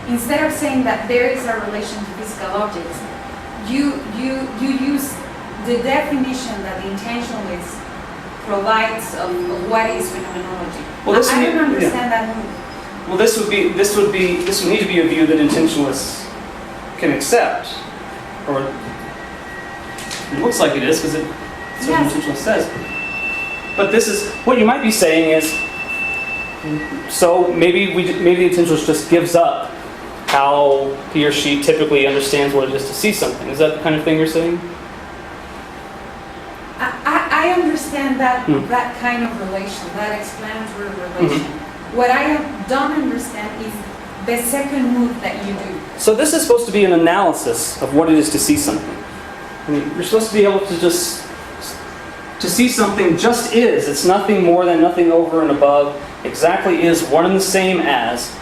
instead of saying that there is a relation to physical objects, you use the definition that the intentionalist provides of what is phenomenology. Well, I don't understand that move. Well, this would need to be a view that intentionalists can accept, or It looks like it is because that's what Yes. the intentionalist says. But this is what you might be saying is, so maybe the intentionalist just gives up how he or she typically understands what it is to see something. Is that the kind of thing you're saying? I understand that Hmm. that kind of relation, that explanatory relation. What I don't understand is the second move that you do. So this is supposed to be an analysis of what it is to see something. I mean, you're supposed to be able to see something just is. It's nothing more than nothing over and above. Exactly is one and the same as.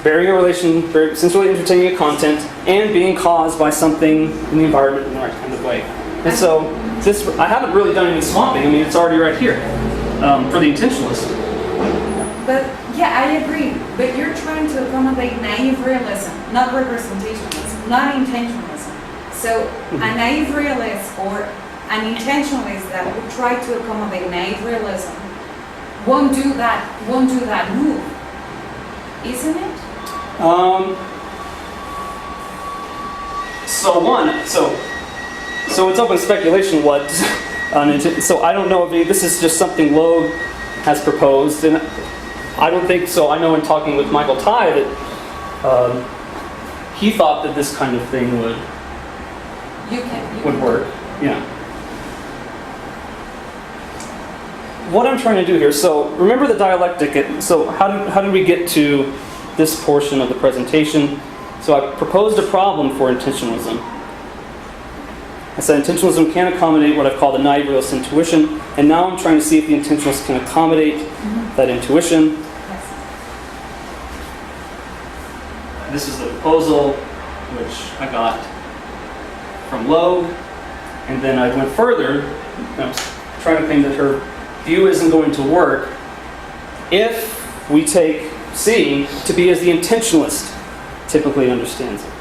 Bearing a relation, essentially entertaining a content, and being caused by something in the environment in the right kind of way. And so this, I haven't really done any swapping. I mean, it's already right here for the intentionalist. But yeah, I agree. But you're trying to accommodate naive realism, not representationalism, not intentionalism. So a naive realist or an intentionalist that would try to accommodate naive realism won't do that move, isn't it? So it's open speculation what. So I don't know if this is just something Logue has proposed, and I don't think so. I know in talking with Michael Ty that he thought that this kind of thing would work. Yeah. What I'm trying to do here. So remember the dialectic. So how did we get to this portion of the presentation? So I proposed a problem for intentionalism. I said intentionalism can accommodate what I've called the naive realist intuition, and now I'm trying to see if the intentionalist can accommodate that intuition. Yes. This is the proposal, which I got from Logue, and then I went further. I was trying to claim that her view isn't going to work if we take seeing to be as the intentionalist typically understands it.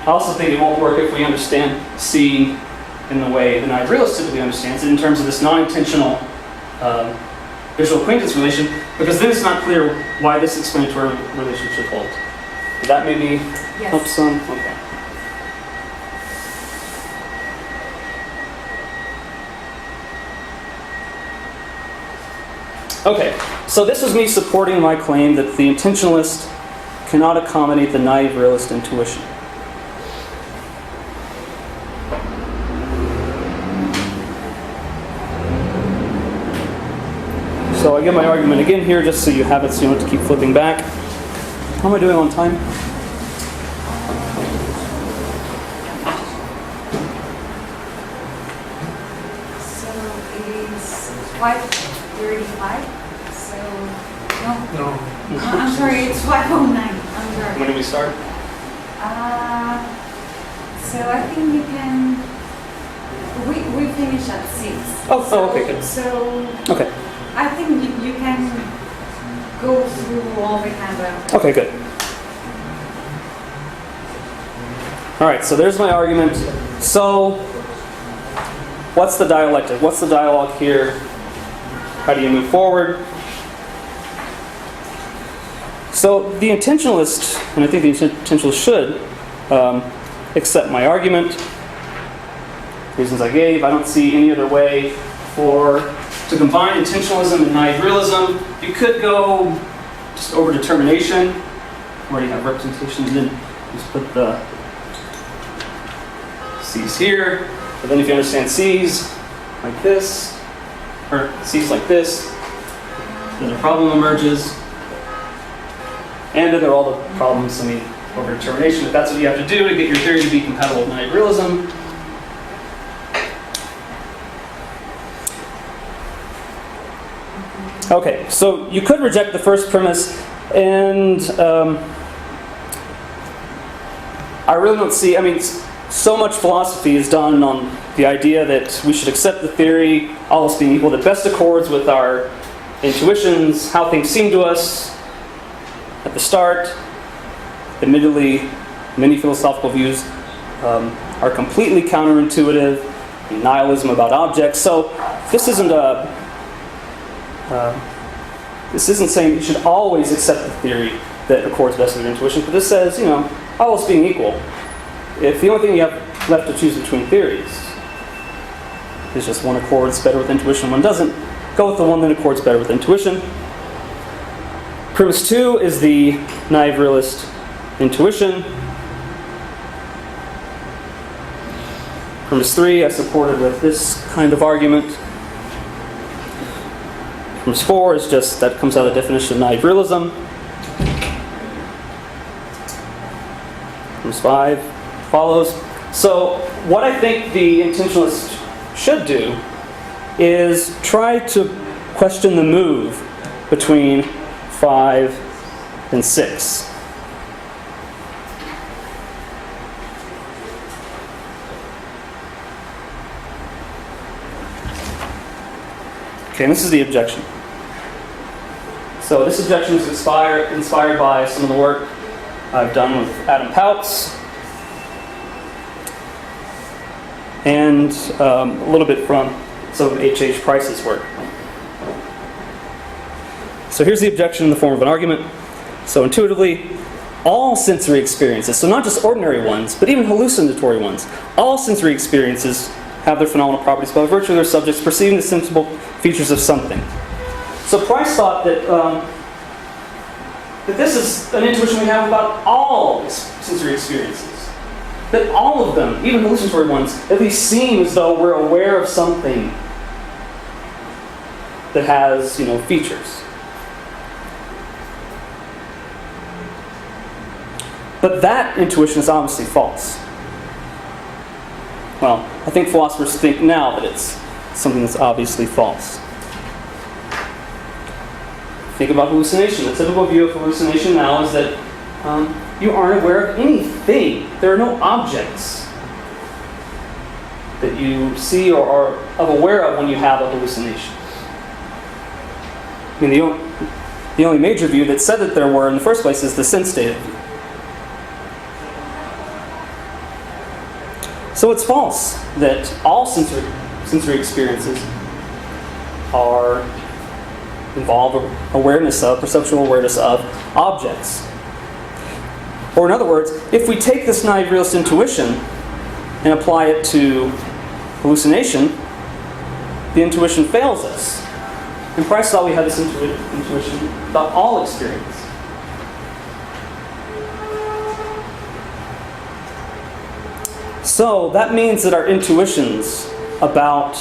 I also think it won't work if we understand seeing in the way the naive realist typically understands it in terms of this non-intentional visual acquaintance relation, because then it's not clear why this explanatory relation should hold. That maybe help some? Okay. Okay, so this was me supporting my claim that the intentionalist cannot accommodate the naive realist intuition. So I give my argument again here just so you have it so you don't have to keep flipping back. How am I doing on time? So it is 5:35. So no. I'm sorry, it's 5:09. I'm sorry. When do we start? So I think you can. We finish at 6. Oh, okay, good. So Okay. I think you can go through all the handout. Okay, good. All right, so there's my argument. So, what's the dialectic? What's the dialogue here? How do you move forward? So, the intentionalist, and I think the intentionalist should, accept my argument. Reasons I gave. I don't see any other way to combine intentionalism and naive realism. You could go just over determination, where you have representation, and then just put the C's here. But then if you understand C's like this, or C's like this, then a problem emerges. And then there are all the problems, over determination. If that's what you have to do to get your theory to be compatible with naive realism. Okay, so you could reject the first premise, and I really don't see, so much philosophy is done on the idea that we should accept the theory, all else being equal, that best accords with our intuitions, how things seem to us at the start. Admittedly, many philosophical views are completely counterintuitive, nihilism about objects, so this isn't saying you should always accept the theory that accords best with your intuition. But this says, all else being equal, if the only thing you have left to choose between theories is just one accords better with intuition, one doesn't, go with the one that accords better with intuition. Premise 2 is the naive realist intuition. Premise 3 I supported with this kind of argument. Premise 4 is just, that comes out of the definition of naive realism. Premise 5 follows. So what I think the intentionalist should do is try to question the move between 5 and 6. Okay, and this is the objection. So this objection is inspired by some of the work I've done with Adam Pouts, and a little bit from some of H.H. Price's work. So here's the objection in the form of an argument. So intuitively, all sensory experiences, so not just ordinary ones, but even hallucinatory ones, all sensory experiences have their phenomenal properties by virtue of their subjects perceiving the sensible features of something. So Price thought that that this is an intuition we have about all sensory experiences. That all of them, even hallucinatory ones, at least seem as though we're aware of something that has, features. But that intuition is obviously false. Well, I think philosophers think now that it's something that's obviously false. Think about hallucination. The typical view of hallucination now is that you aren't aware of anything. There are no objects that you see or are aware of when you have a hallucination. I mean, the only major view that said that there were in the first place is the sense data view. So it's false that all sensory experiences involve awareness of, perceptual awareness of, objects. Or in other words, if we take this naive realist intuition and apply it to hallucination, the intuition fails us. And Price thought we had this intuition about all experience. So that means that our intuitions about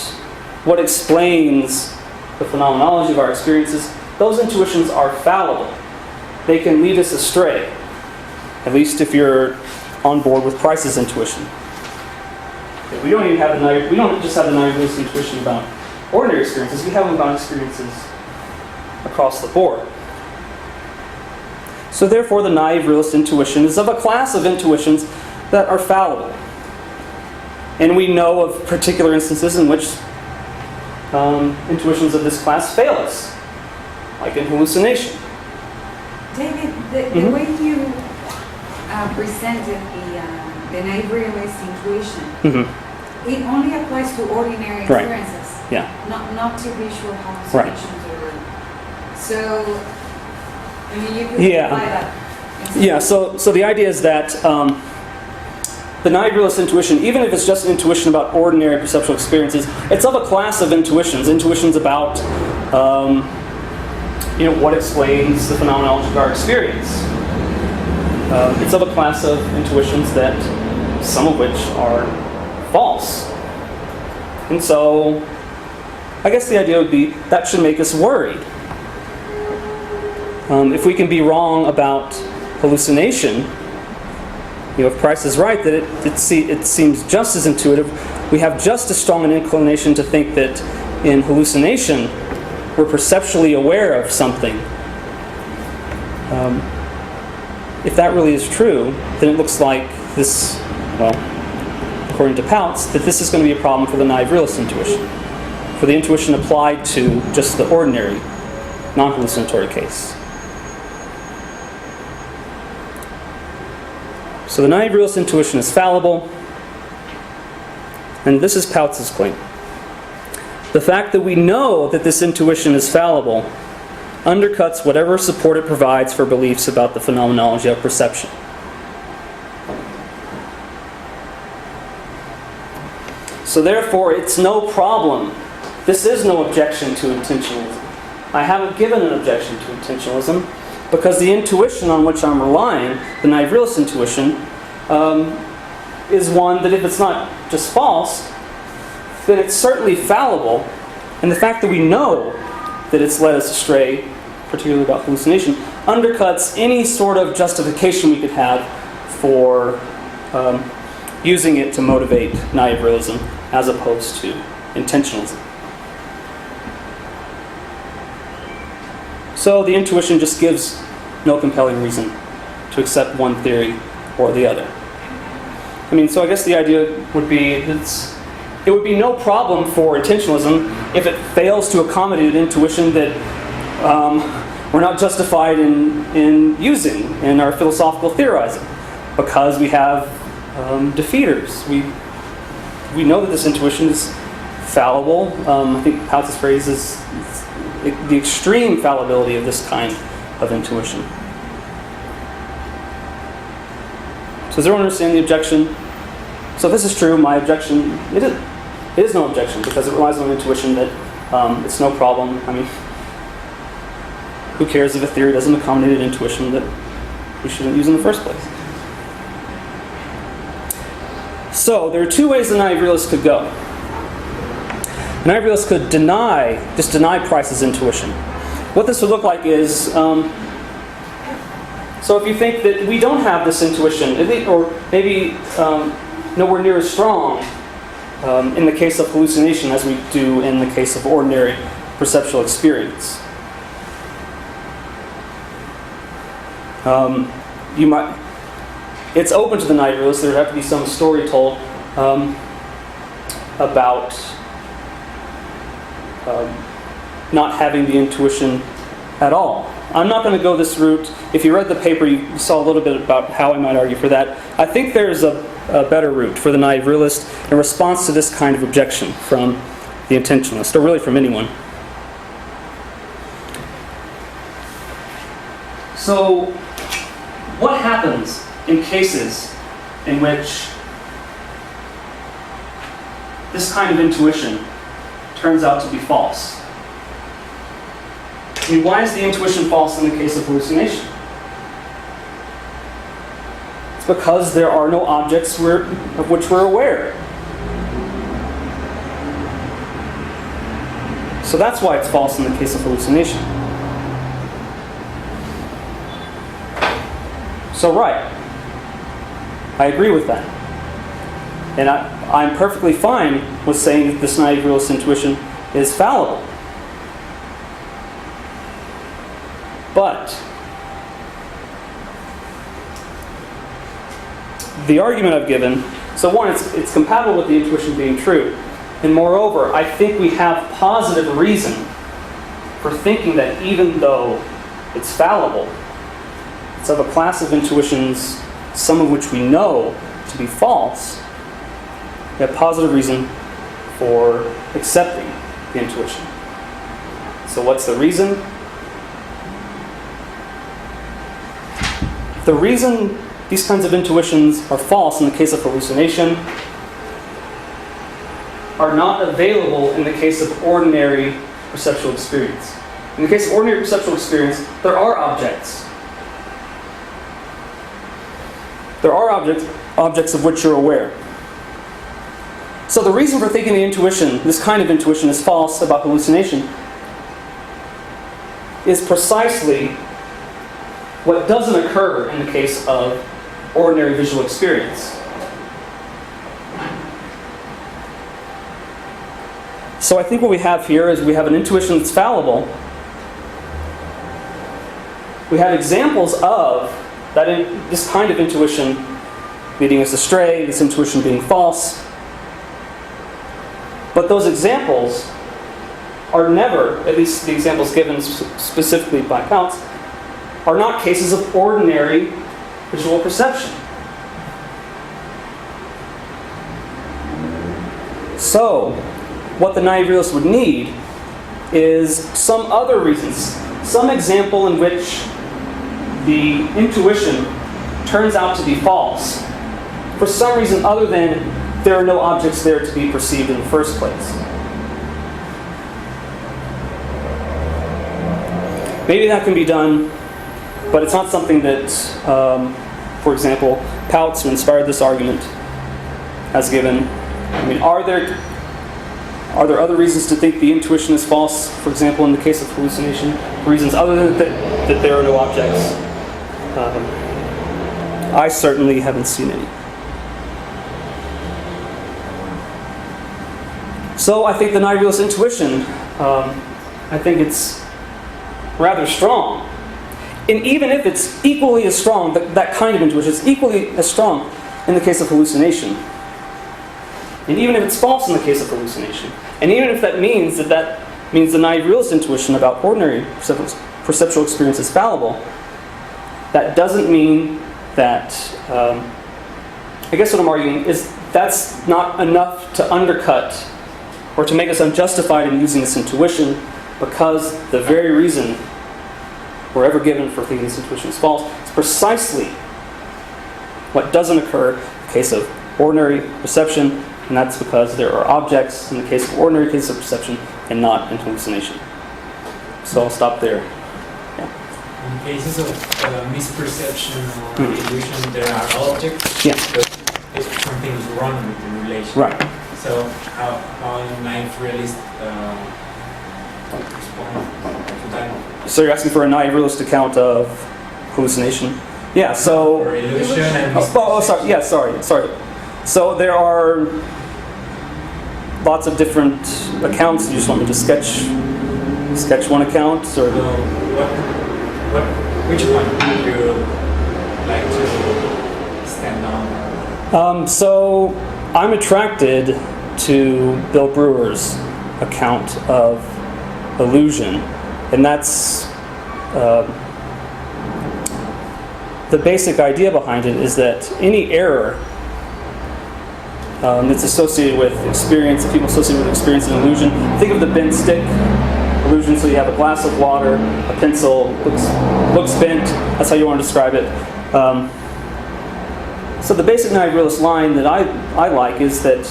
what explains the phenomenology of our experiences, those intuitions are fallible. They can lead us astray, at least if you're on board with Price's intuition. We don't just have the naive realist intuition about ordinary experiences, we have them about experiences across the board. So therefore the naive realist intuition is of a class of intuitions that are fallible. And we know of particular instances in which intuitions of this class fail us, like in hallucination. David, the way you presented the naive realist intuition, it only applies to ordinary experiences, right. Yeah. not to visual hallucinations. Right. So, I mean, you could apply that. Yeah. So the idea is that the naive realist intuition, even if it's just an intuition about ordinary perceptual experiences, it's of a class of intuitions about what explains the phenomenology of our experience. It's of a class of intuitions that some of which are false. And so I guess the idea would be that should make us worried. If we can be wrong about hallucination, if Price is right that it seems just as intuitive, we have just as strong an inclination to think that in hallucination we're perceptually aware of something. If that really is true, then it looks like this, according to Pouts, that this is going to be a problem for the naive realist intuition, for the intuition applied to just the ordinary, non-hallucinatory case. So the naive realist intuition is fallible, and this is Pouts' claim. The fact that we know that this intuition is fallible undercuts whatever support it provides for beliefs about the phenomenology of perception. So therefore, it's no problem. This is no objection to intentionalism. I haven't given an objection to intentionalism because the intuition on which I'm relying, the naive realist intuition, is one that if it's not just false, then it's certainly fallible. And the fact that we know that it's led us astray, particularly about hallucination, undercuts any sort of justification we could have for using it to motivate naive realism as opposed to intentionalism. So the intuition just gives no compelling reason to accept one theory or the other. I mean, so I guess the idea would be it would be no problem for intentionalism if it fails to accommodate an intuition that we're not justified in using in our philosophical theorizing, because we have defeaters. We know that this intuition is fallible. I think Pautz's phrase is the extreme fallibility of this kind of intuition. So does everyone understand the objection? So if this is true, my objection, it is no objection, because it relies on intuition that it's no problem. I mean, who cares if a theory doesn't accommodate an intuition that we shouldn't use in the first place? So there are two ways the naive realist could go. The naive realist could just deny Price's intuition. What this would look like is, so if you think that we don't have this intuition, or maybe nowhere near as strong in the case of hallucination as we do in the case of ordinary perceptual experience. It's open to the naive realist. There would have to be some story told about not having the intuition at all. I'm not going to go this route. If you read the paper, you saw a little bit about how I might argue for that. I think there's a better route for the naive realist in response to this kind of objection from the intentionalist, or really from anyone. So, what happens in cases in which this kind of intuition turns out to be false? I mean, why is the intuition false in the case of hallucination? It's because there are no objects of which we're aware. So that's why it's false in the case of hallucination. So right, I agree with that. And I'm perfectly fine with saying that this naive realist intuition is fallible. But the argument I've given, so one, it's compatible with the intuition being true. And moreover, I think we have positive reason for thinking that even though it's fallible, it's of a class of intuitions, some of which we know to be false, we have positive reason for accepting the intuition. So what's the reason? The reason these kinds of intuitions are false in the case of hallucination are not available in the case of ordinary perceptual experience. In the case of ordinary perceptual experience, there are objects. There are objects of which you're aware. So the reason for thinking the intuition, this kind of intuition, is false about hallucination is precisely what doesn't occur in the case of ordinary visual experience. So I think what we have here is we have an intuition that's fallible. We have examples of this kind of intuition leading us astray, this intuition being false. But those examples are never, at least the examples given specifically by Pautz, are not cases of ordinary visual perception. So, what the naive realist would need is some other reasons, some example in which the intuition turns out to be false for some reason other than there are no objects there to be perceived in the first place. Maybe that can be done, but it's not something that, for example, Pautz, who inspired this argument, has given. I mean, are there other reasons to think the intuition is false? For example, in the case of hallucination, reasons other than that there are no objects. I certainly haven't seen any. So I think the nihilist intuition, I think it's rather strong. And even if it's equally as strong, that kind of intuition is equally as strong in the case of hallucination. And even if it's false in the case of hallucination. And even if that means the naive realist intuition about ordinary perceptual experience is fallible, that doesn't mean that, I guess what I'm arguing is that's not enough to undercut or to make us unjustified in using this intuition, because the very reason we're ever given for thinking this intuition is false is precisely what doesn't occur in the case of ordinary perception, and that's because there are objects in the case of ordinary cases of perception and not in hallucination. So I'll stop there. Yeah. In cases of misperception or illusion, there are objects, Yeah. but if something is wrong with the relation. Right. So how a naive realist respond to that? So you're asking for a naive realist account of hallucination? Yeah, so... Or illusion and sorry. Yeah, sorry. So there are lots of different accounts. You just want me to sketch one account? Or? Which one would you like to stand on? So I'm attracted to Bill Brewer's account of illusion, and that's the basic idea behind it is that any error that's associated with experience, people associate with experience and illusion. Think of the bent stick illusion. So you have a glass of water, a pencil, looks bent. That's how you want to describe it. So the basic naive realist line that I like is that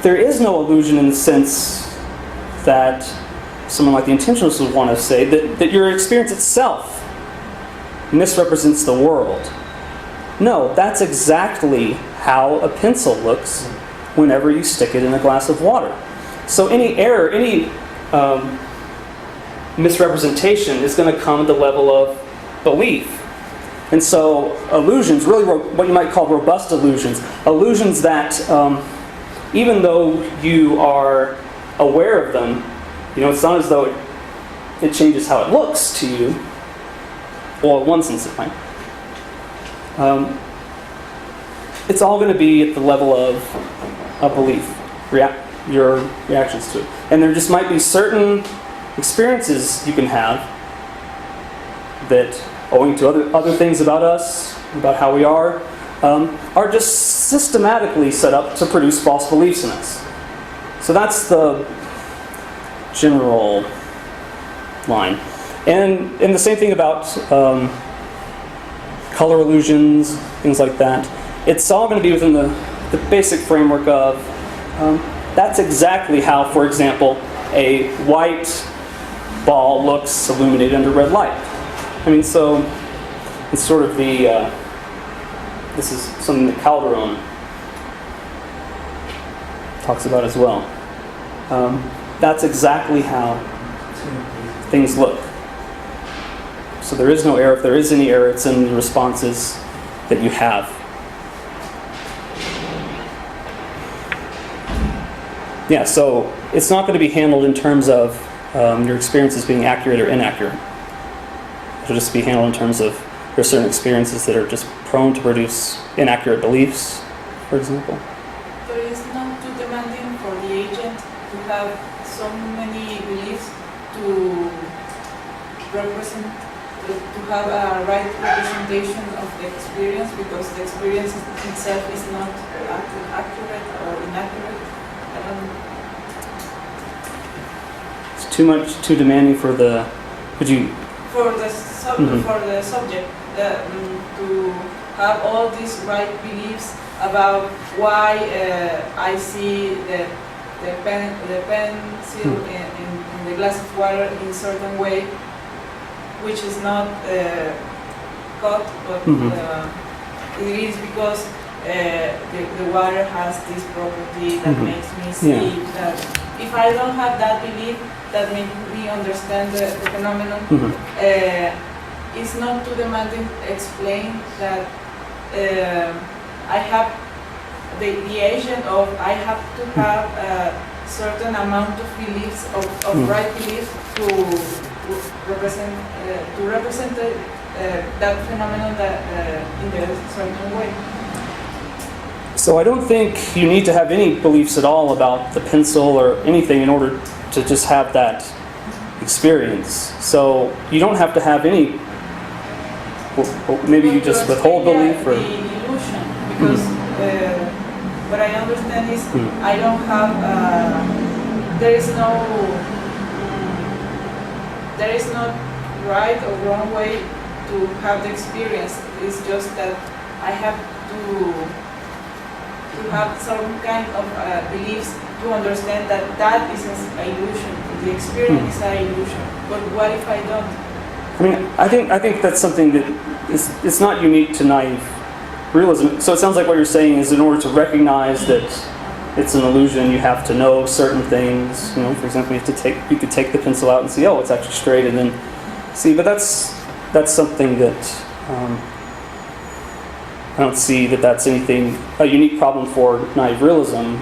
there is no illusion in the sense that someone like the intentionalist would want to say, that your experience itself misrepresents the world. No, that's exactly how a pencil looks whenever you stick it in a glass of water. So any error, any misrepresentation is going to come at the level of belief. And so illusions, really what you might call robust illusions that even though you are aware of them, it's not as though it changes how it looks to you. Well, in one sense it might. It's all going to be at the level of belief, your reactions to it. And there just might be certain experiences you can have that, owing to other things about us, about how we are just systematically set up to produce false beliefs in us. So that's the general line. And the same thing about color illusions, things like that. It's all going to be within the basic framework of that's exactly how, for example, a white ball looks illuminated under red light. So it's sort of this is something that Calderon talks about as well. That's exactly how things look. So there is no error. If there is any error, it's in the responses that you have. Yeah, so it's not going to be handled in terms of your experiences being accurate or inaccurate. It'll just be handled in terms of there are certain experiences that are just prone to produce inaccurate beliefs, for example. So it's not too demanding for the agent to have so many beliefs to represent, to have a right representation of the experience, because the experience itself is not accurate or inaccurate. It's too demanding for the. Could you? For the Mhm. for the subject, to have all these right beliefs about why I see the pencil in the glass of water in a certain way, which is not cut, but Mhm. it is because the water has this property that Mhm. makes me see Yeah. that. If I don't have that belief, that makes me understand the phenomenon. Mhm. It's not too demanding to explain that I have the agent of I have to have a certain amount of beliefs of right beliefs to represent that phenomenon that in a certain way. So I don't think you need to have any beliefs at all about the pencil or anything in order to just have that experience. So you don't have to have any. Well, maybe you But to just withhold explain belief, or the illusion, because what I understand is I don't have there is no right or wrong way to have the experience. It's just that I have to have some kind of beliefs to understand that that is an illusion. The experience is an illusion. But what if I don't? I mean, I think that's something that it's not unique to naive realism. So it sounds like what you're saying is, in order to recognize that it's an illusion, you have to know certain things. You know, for example, you could take the pencil out and see, oh, it's actually straight, and then see. But that's something that I don't see that that's a unique problem for naive realism.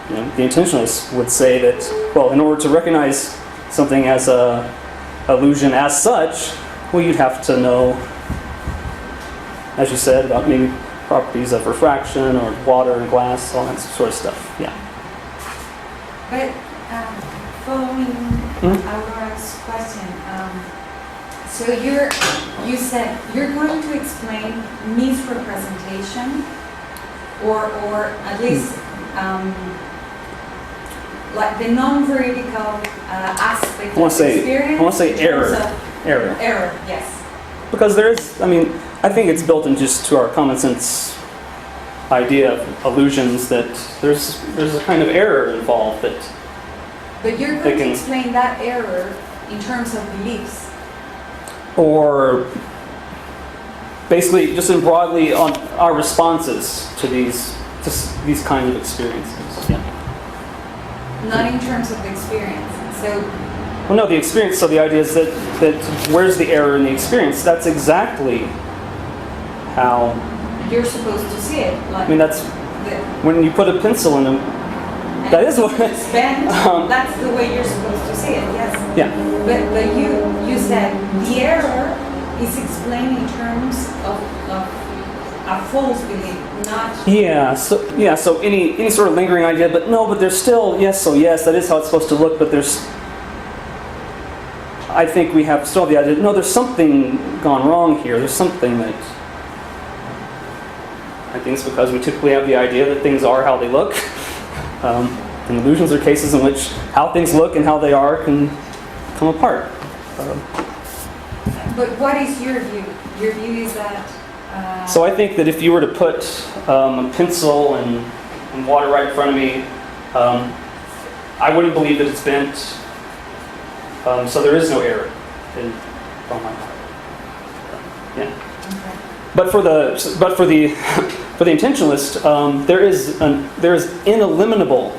You know, the intentionalists would say that, well, in order to recognize something as a illusion as such, well, you'd have to know, as you said, about maybe properties of refraction or water and glass, all that sort of stuff. Yeah. But following Aurora's question, so you said you're going to explain misrepresentation, or at least like the non-veridical aspect of experience. I want to say in terms error. of Error. Error, yes. Because there is, I mean, I think it's built in just to our common sense idea of illusions that there's a kind of error involved that. But you're going to explain that error in terms of beliefs. Or basically just in broadly on our responses to these kinds of experiences. Yeah. Not in terms of the experience. So. Well, no, the experience. So the idea is that where's the error in the experience? That's exactly how You're supposed to see it. Like I mean, that's when you put a pencil in a. That is what. Spend. That's the way you're supposed to see it. Yes. Yeah. But you said the error is explained in terms of a false belief, not. Yeah. So any sort of lingering idea, but there's still yes. So yes, that is how it's supposed to look. But there's. I think we have still the idea. No, there's something gone wrong here. There's something that. I think it's because we typically have the idea that things are how they look. And illusions are cases in which how things look and how they are can come apart. But what is your view? Your view is that. So I think that if you were to put a pencil and water right in front of me, I wouldn't believe that it's bent. So there is no error on my part. Yeah. Okay. But for the intentionalist, there is ineliminable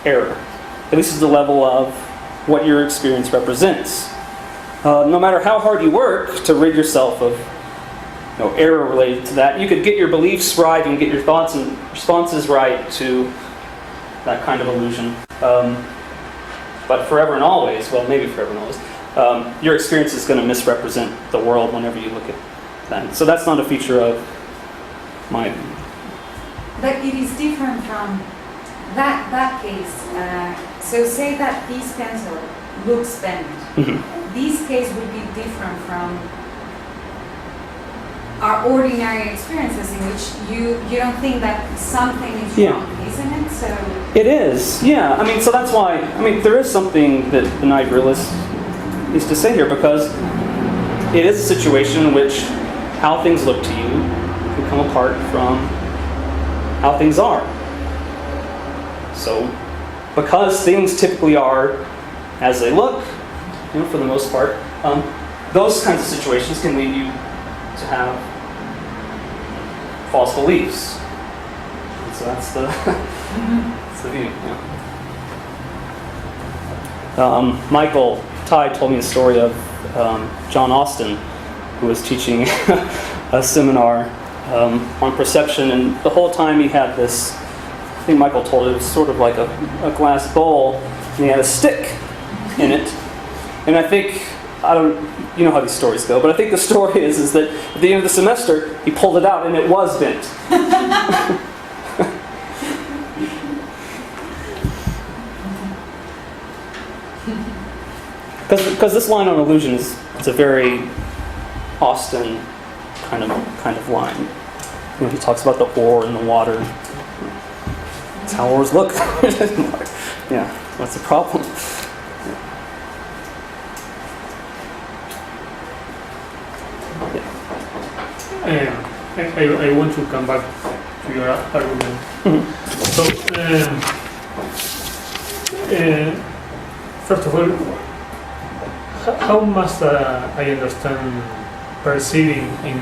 error, at least at the level of what your experience represents. No matter how hard you work to rid yourself of error related to that, you could get your beliefs right and get your thoughts and responses right to that kind of illusion. But forever and always, well, maybe forever and always, your experience is going to misrepresent the world whenever you look at that. So that's not a feature of my view. But it is different from that case. So say that this pencil looks bent. Mm-hmm. This case would be different from our ordinary experiences in which you don't think that something is wrong, isn't it? So, It is, yeah. I mean, so that's why, I mean, there is something that the naive realist needs to say here, because it is a situation in which how things look to you can come apart from how things are. So, because things typically are as they look, for the most part, those kinds of situations can lead you to have false beliefs. And so that's the, that's the view. Yeah. Michael Ty told me a story of John Austin, who was teaching a seminar on perception, and the whole time he had this, I think Michael told it was sort of like a glass bowl, and he had a stick in it. And I think, you know how these stories go, but I think the story is that at the end of the semester, he pulled it out and it was bent. Because this line on illusion it's a very Austin kind of line. He talks about the ore in the water. That's how ores look. Yeah, that's the problem. I want to come back to your argument. So, first of all, how must I understand perceiving in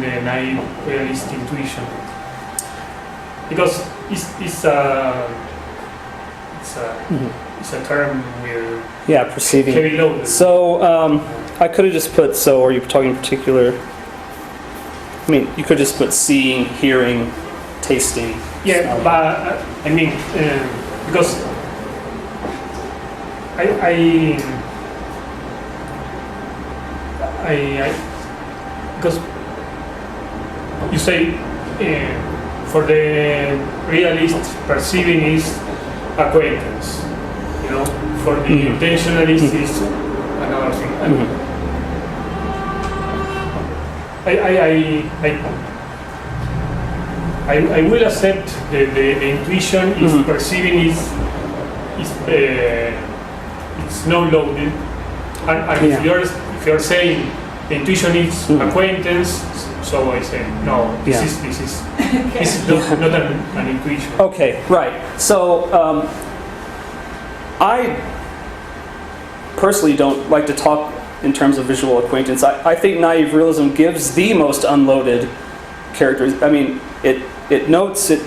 the naive realist intuition? Because it's a term with perceiving. heavy load. So I could have just put, so are you talking in particular? I mean, you could just put seeing, hearing, tasting. Yeah, but I mean, because because you say for the realist, perceiving is acquaintance. For the intentionalist is another thing. And I will accept the intuition is perceiving is it's no loaded, and if you're saying the intuition is acquaintance, so I say no. This is not an intuition. Okay, right. So I personally don't like to talk in terms of visual acquaintance. I think naive realism gives the most unloaded characters. I mean, it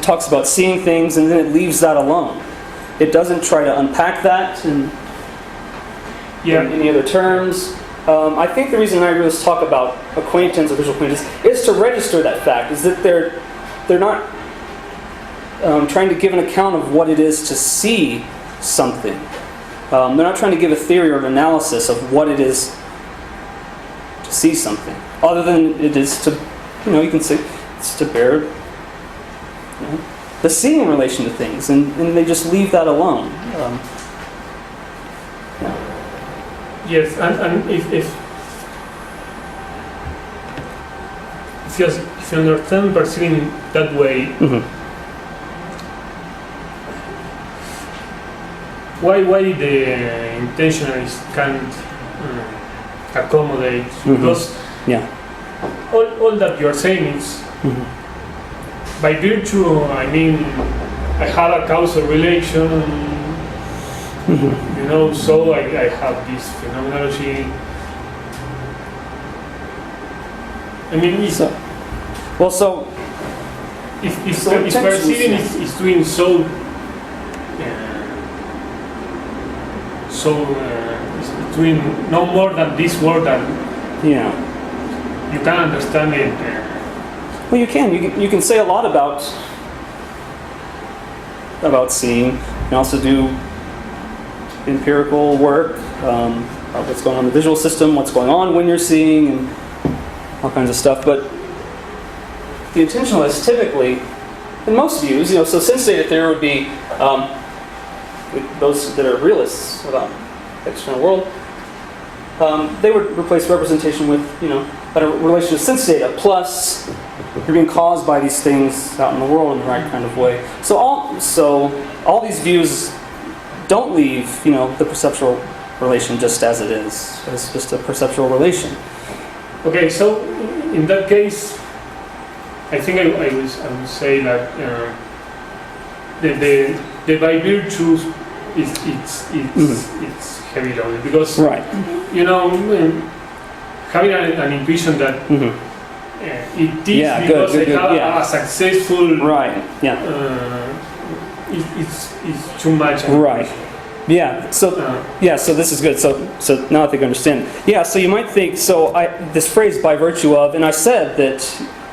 talks about seeing things and then it leaves that alone. It doesn't try to unpack that in any other terms. I think the reason naive realists talk about acquaintance or visual acquaintance is to register that fact, is that they're not trying to give an account of what it is to see something. They're not trying to give a theory or an analysis of what it is to see something, other than it is to, you can say it's to bear the seeing in relation to things, and they just leave that alone. Yes, and if you understand perceiving that way, why the intentionalist can't accommodate? Because all that you are saying is by virtue. I mean, I have a causal relation. So I have this phenomenology. I mean, if perceiving is doing so it's doing no more than this word, that you can understand it. Well, you can say a lot about seeing. You can also do empirical work, what's going on in the visual system, what's going on when you're seeing, and all kinds of stuff. But the intentionalists typically, in most views, so sense data theory would be those that are realists about the external world. They would replace representation with, a relation to sense data plus you're being caused by these things out in the world in the right kind of way. So all these views don't leave, the perceptual relation just as it is. It's just a perceptual relation. Okay, so in that case, I think I would say that the by virtue it's heavy loaded because Right. Having an intuition that it is because good, I have yeah. a successful Right. Yeah. it's too much. Right. Yeah. So this is good. So now I think I understand. Yeah. So you might think this phrase by virtue of, and I said that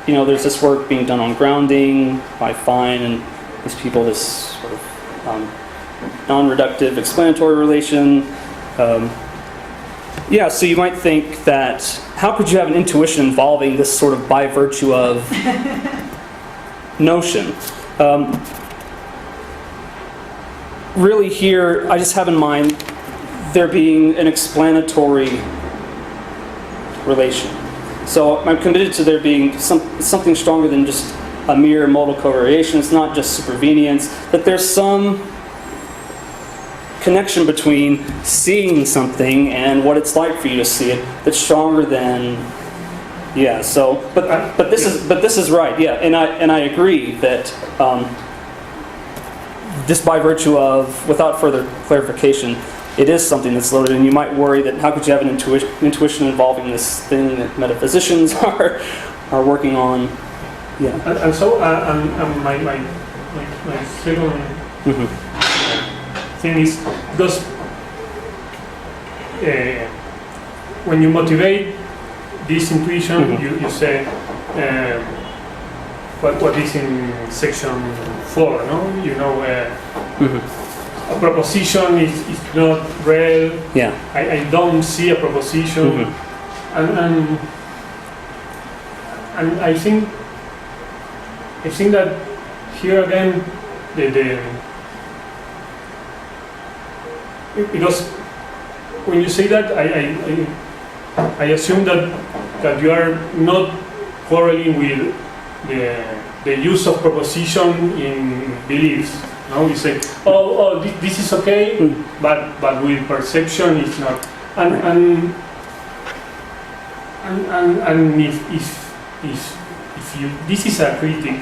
there's this work being done on grounding by Fine and these people, this sort of non-reductive explanatory relation. So you might think that how could you have an intuition involving this sort of by virtue of notion? Really here, I just have in mind there being an explanatory relation. So I'm committed to there being something stronger than just a mere modal covariation. It's not just supervenience, that there's some connection between seeing something and what it's like for you to see it that's stronger than but this is right, and I agree that just by virtue of, without further clarification, it is something that's loaded, and you might worry that how could you have an intuition involving this thing that metaphysicians are working on. And so my second thing is because when you motivate this intuition, you say what is in section 4, no? A proposition is not real. Yeah. I don't see a proposition, and I think that here again because when you say that I assume that you are not quarreling with the use of proposition in beliefs. No, you say, this is okay, but with perception it's not. And if you this is a critic,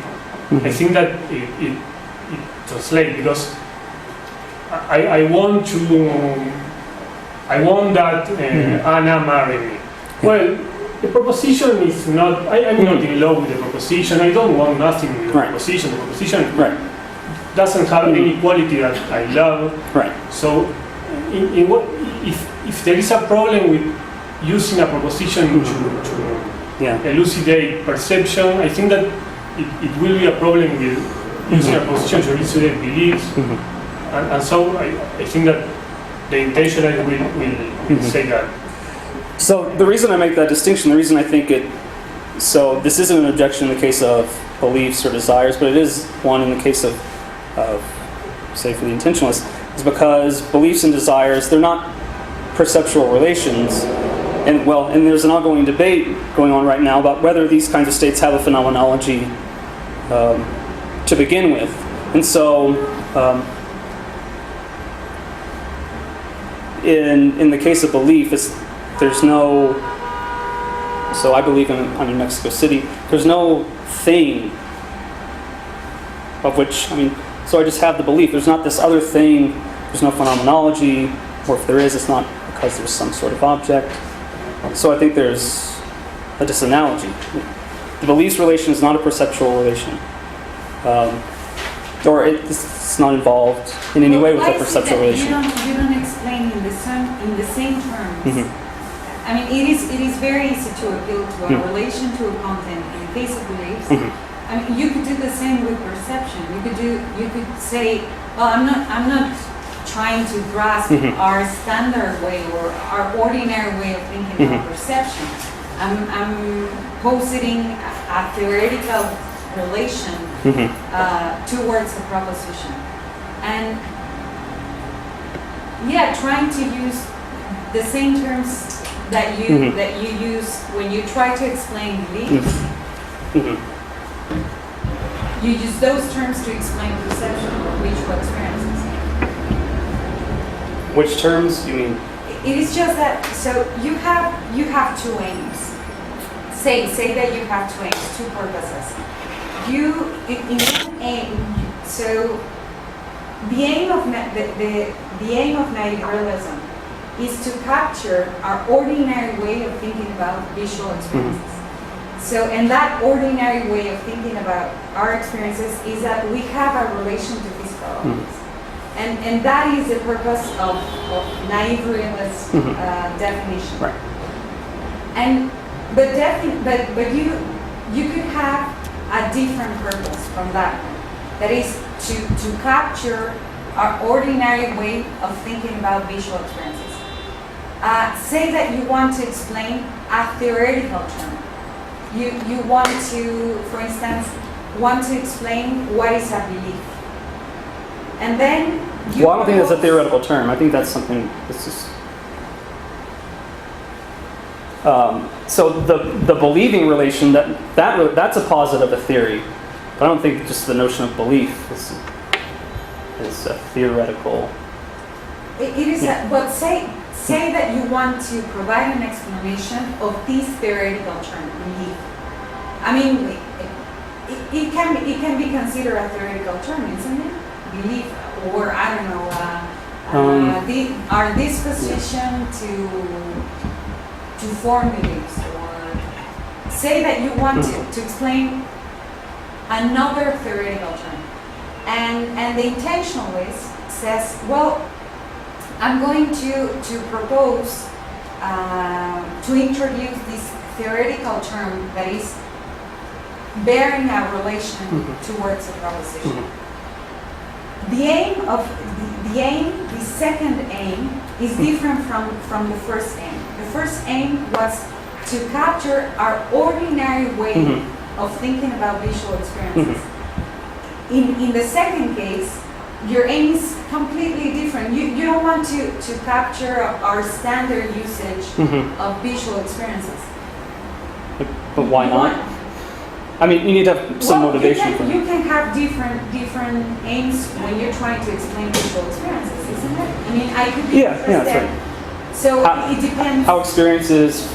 I think that it translates because I want that Anna marry me. Well, the proposition is not. I'm not in love with the proposition. I don't want nothing with the proposition. The proposition doesn't have any quality that I love. Right. So, in what if there is a problem with using a proposition to elucidate perception, I think that it will be a problem with using a proposition to elucidate beliefs. And so I think that the intentionalist will say that. So the reason I make that distinction, the reason I think this isn't an objection in the case of beliefs or desires, but it is one in the case of say for the intentionalist, is because beliefs and desires, they're not perceptual relations. And there's an ongoing debate going on right now about whether these kinds of states have a phenomenology to begin with. And so in the case of belief, there's no. So I believe I'm in Mexico City. There's no thing of which So I just have the belief. There's not this other thing. There's no phenomenology, or if there is, it's not because there's some sort of object. So I think there's a disanalogy. The beliefs relation is not a perceptual relation, or it's not involved in any way with a perceptual relation. You don't explain in the same terms. It is very easy to appeal to a relation to a content in the case of beliefs. You could do the same with perception. You could say, well, I'm not trying to grasp our standard way or our ordinary way of thinking about perception. I'm positing a theoretical relation towards a proposition, and trying to use the same terms that you use when you try to explain beliefs. You use those terms to explain perception or visual experiences. Which terms you mean? It is just that, so you have two aims. Say that you have two aims, two purposes. In one aim, so the aim of the aim of naive realism is to capture our ordinary way of thinking about visual experiences. So, and that ordinary way of thinking about our experiences is that we have a relation to physical objects. And that is the purpose of naive realist definition. Right. But you could have a different purpose from that one. That is to capture our ordinary way of thinking about visual experiences. Say that you want to explain a theoretical term. You want to, for instance, want to explain what is a belief. And then you Well, I don't think that's a theoretical term. I think that's something that's just... so the believing relation, that's a posit of a theory. But I don't think just the notion of belief is a theoretical... It is, but say that you want to provide an explanation of this theoretical term, belief. I mean, it can be considered a theoretical term, isn't it? Belief, or I don't know, our disposition to form beliefs, or say that you want to explain another theoretical term, and the intentionalist says, well, I'm going to propose to introduce this theoretical term that is bearing a relation towards a proposition. The second aim is different from the first aim. The first aim was to capture our ordinary way of thinking about visual experiences. In the second case, your aim is completely different. You don't want to capture our standard usage of visual experiences. But why not? I mean, you need to have some motivation for that. You can have different aims when you're trying to explain visual experiences, isn't it? I mean, I could be interested. Yeah, that's right. So it depends. How experiences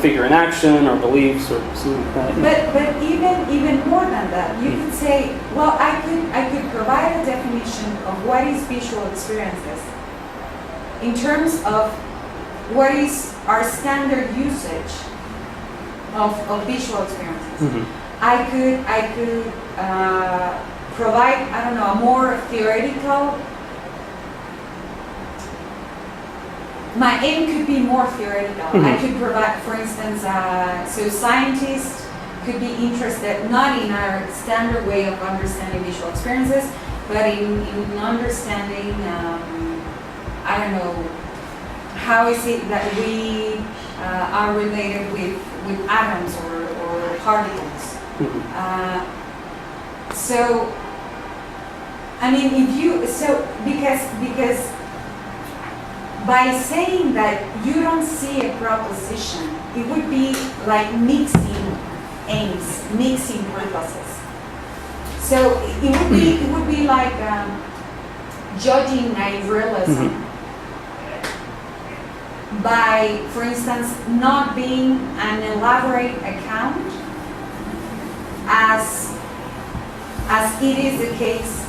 figure in action or beliefs or something like that. But even more than that, you could say, well, I could provide a definition of what is visual experiences in terms of what is our standard usage of visual experiences. I could provide, I don't know, a more theoretical. My aim could be more theoretical. I could provide, for instance, so scientists could be interested not in our standard way of understanding visual experiences, but in understanding, I don't know, how is it that we are related with atoms or particles. So, I mean, because by saying that you don't see a proposition, it would be like mixing aims, mixing purposes. So it would be like judging naive realism by, for instance, not being an elaborate account as it is the case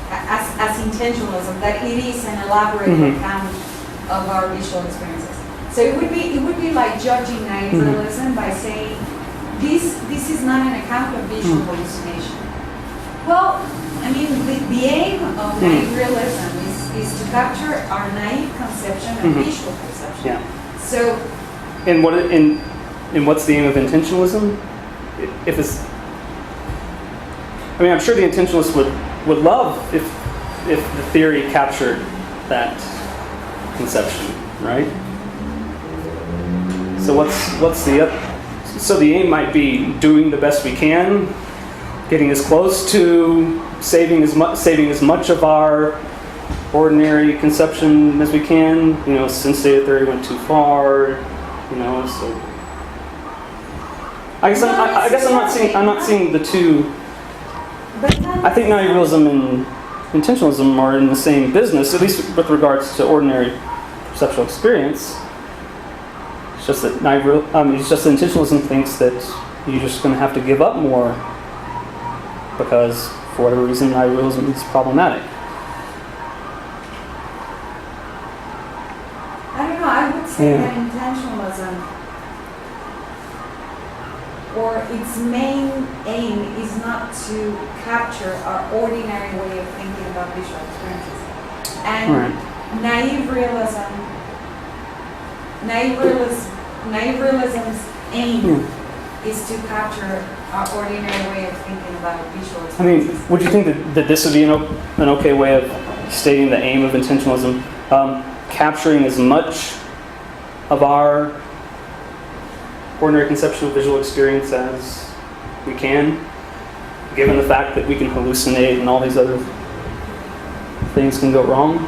as intentionalism, that it is an elaborate account of our visual experiences. So it would be like judging naive realism by saying this is not an account of visual hallucination. Well, I mean, the aim of naive realism is to capture our naive conception of visual perception. Yeah. So, and what's the aim of intentionalism? If it's, I mean, I'm sure the intentionalists would love if the theory captured that conception, right? So what's the aim might be doing the best we can, getting as close to saving as much of our ordinary conception as we can. You know, since the theory went too far, you know, so. I guess I'm not seeing the two But then, I think naive realism and intentionalism are in the same business, at least with regards to ordinary perceptual experience. It's just that it's just that intentionalism thinks that you're just going to have to give up more because, for whatever reason, naive realism is problematic. I don't know, I would say Yeah. that intentionalism, or its main aim, is not to capture our ordinary way of thinking about visual experiences. And Right. naive realism's aim is to capture our ordinary way of thinking about visual I mean, experiences. would you think that this would be an okay way of stating the aim of intentionalism? Capturing as much of our ordinary conception of visual experience as we can, given the fact that we can hallucinate and all these other things can go wrong?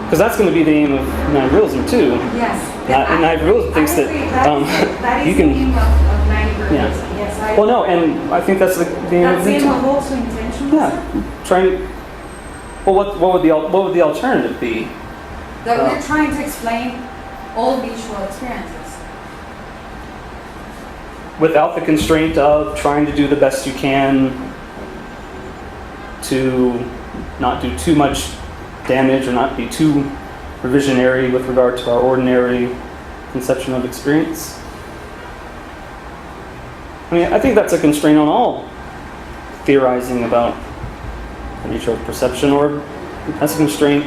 Because that's going to be the aim of naive realism too. Yes. And naive realism thinks that that you is can. the aim of naive realism. Yeah. Yes, Well, no, and I think that's the aim that's of the aim intentionalism. of also intentionalism. Yeah, trying. Well, what would the alternative be? That we're trying to explain all visual experiences. Without the constraint of trying to do the best you can to not do too much damage or not be too revisionary with regard to our ordinary conception of experience. I mean, I think that's a constraint on all theorizing about the nature of perception, or that's a constraint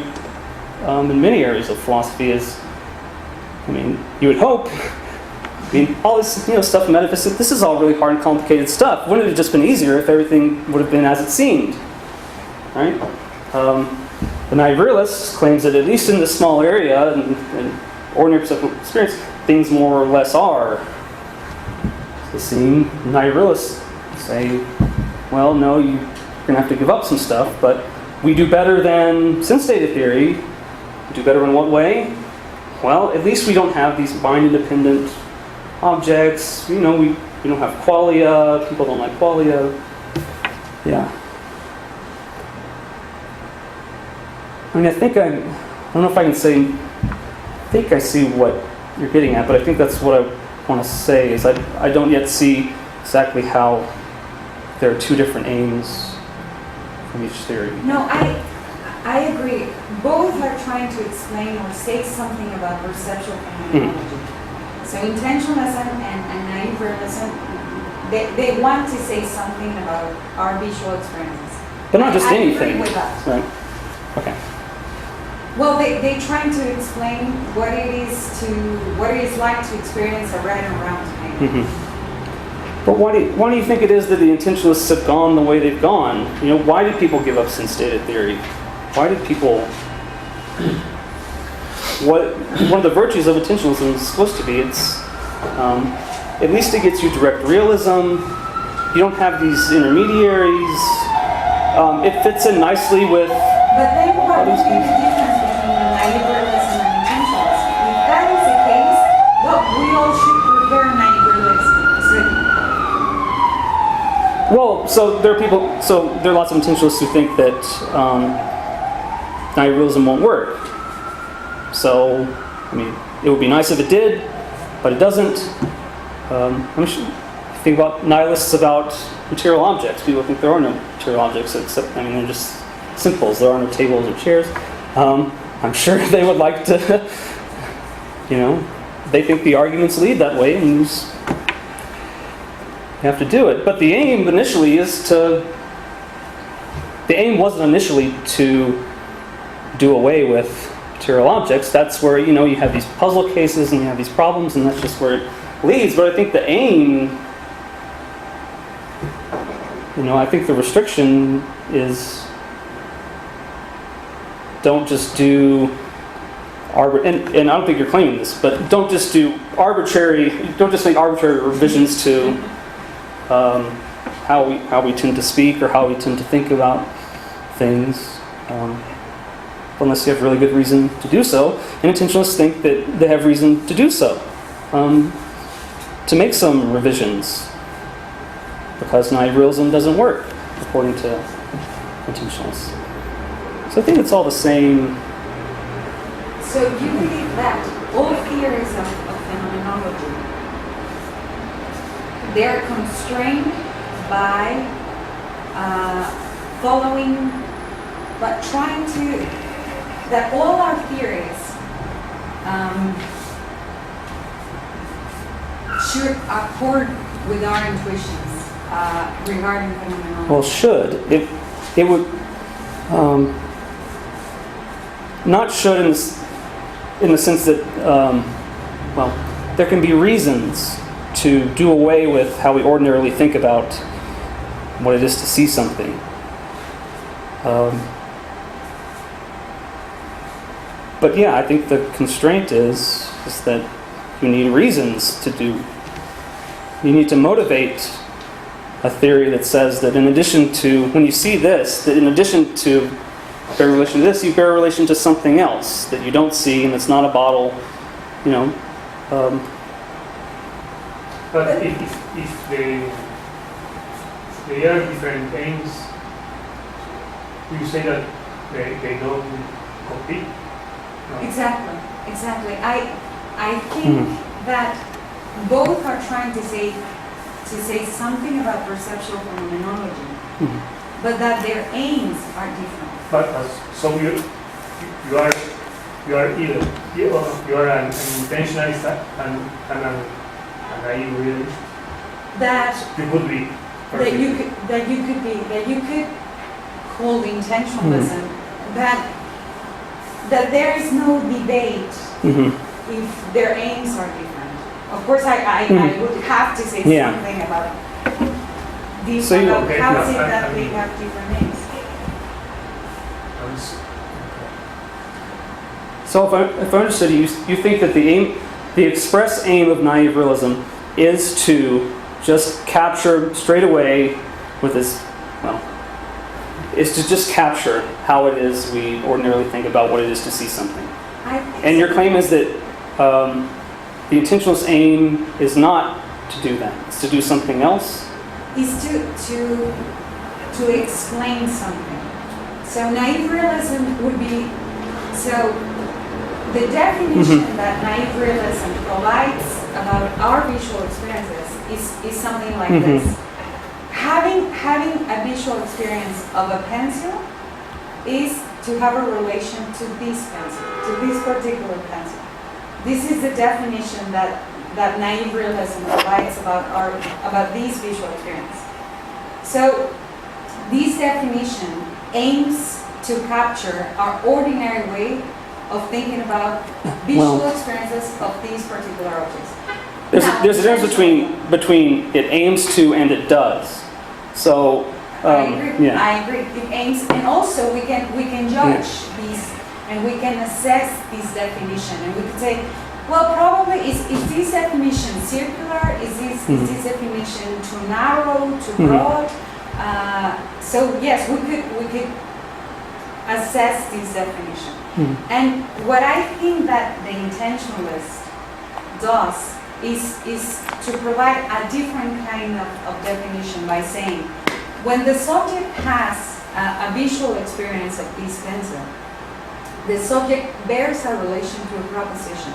in many areas of philosophy. I mean, you would hope. I mean, all this, stuff in metaphysics, this is all really hard and complicated stuff. Wouldn't it have just been easier if everything would have been as it seemed? Right? The naive realist claims that at least in this small area, in ordinary perceptual experience, things more or less are. The same naive realists say, well, no, you're going to have to give up some stuff, but we do better than sense data theory. Do better in what way? Well, at least we don't have these mind-independent objects. We don't have qualia. People don't like qualia. Yeah. I mean, I don't know if I can say, I think I see what you're getting at, but I think that's what I want to say, is I don't yet see exactly how there are two different aims from each theory. No, I agree. Both are trying to explain or say something about perceptual phenomenology. So intentionalism and naive realism, they want to say something about our visual experiences. But not just I anything. agree with that. Right. Okay. Well, they're trying to explain what it is like to experience a red and brown tomato. Mm-hmm. But why do you think it is that the intentionalists have gone the way they've gone? Why did people give up sense data theory? Why did people? One of the virtues of intentionalism is supposed to be at least it gets you direct realism. You don't have these intermediaries. It fits in nicely with. But then what would be the difference between naive realism and intentionalism? If that is the case, well, we all should prepare naive realism. Well, so there are lots of intentionalists who think that naive realism won't work. So, I mean, it would be nice if it did, but it doesn't. Think about nihilists about material objects. People think there are no material objects except, they're just simples. There are no tables or chairs. I'm sure they would like to, they think the arguments lead that way, and you just have to do it. But the aim initially wasn't initially to do away with material objects. That's where, you have these puzzle cases and you have these problems, and that's just where it leads. But I think the aim, I think the restriction is don't just do and I don't think you're claiming this, but don't just make arbitrary revisions to how we tend to speak or how we tend to think about things, unless you have really good reason to do so. And intentionalists think that they have reason to do so, to make some revisions. because naive realism doesn't work according to intentionalists. So I think it's all the same. So you believe that all theories of phenomenology, they're constrained by following, but trying to, that all our theories should accord with our intuitions regarding phenomenology? Well, should. It would, not should in the sense that, well, there can be reasons to do away with how we ordinarily think about what it is to see something. But yeah, I think the constraint is that you need reasons to do. You need to motivate a theory that says that in addition to, when you see this, that in addition to bear relation to this, you bear relation to something else that you don't see and it's not a bottle, you know. But if they are different aims, do you say that they don't compete? No. Exactly. I think that both are trying to say something about perceptual phenomenology, but that their aims are different. But so you are either you are an intentionalist and a naive realist. That You could be. that you could call intentionalism that there is no debate if their aims are different. Of course, I would have to say something about these. So how is it that they have different aims? So if I understood you think that the express aim of naive realism is to just capture straight away with this, well, is to just capture how it is we ordinarily think about what it is to see something. And your claim is that the intentionalist aim is not to do that. It's to do something else. Is to explain something. So naive realism would be, so the definition that naive realism provides about our visual experiences is something like this. Having a visual experience of a pencil is to have a relation to this pencil, to this particular pencil. This is the definition that naive realism provides about these visual experiences. So this definition aims to capture our ordinary way of thinking about visual experiences of these particular objects. There's a difference between it aims to and it does. So I agree. It aims, and also we can judge these, and we can assess this definition, and we could say, well, probably is this definition circular? Is this definition too narrow, too broad? So yes, we could assess this definition. And what I think that the intentionalist does is to provide a different kind of definition by saying, when the subject has a visual experience of this pencil, the subject bears a relation to a proposition.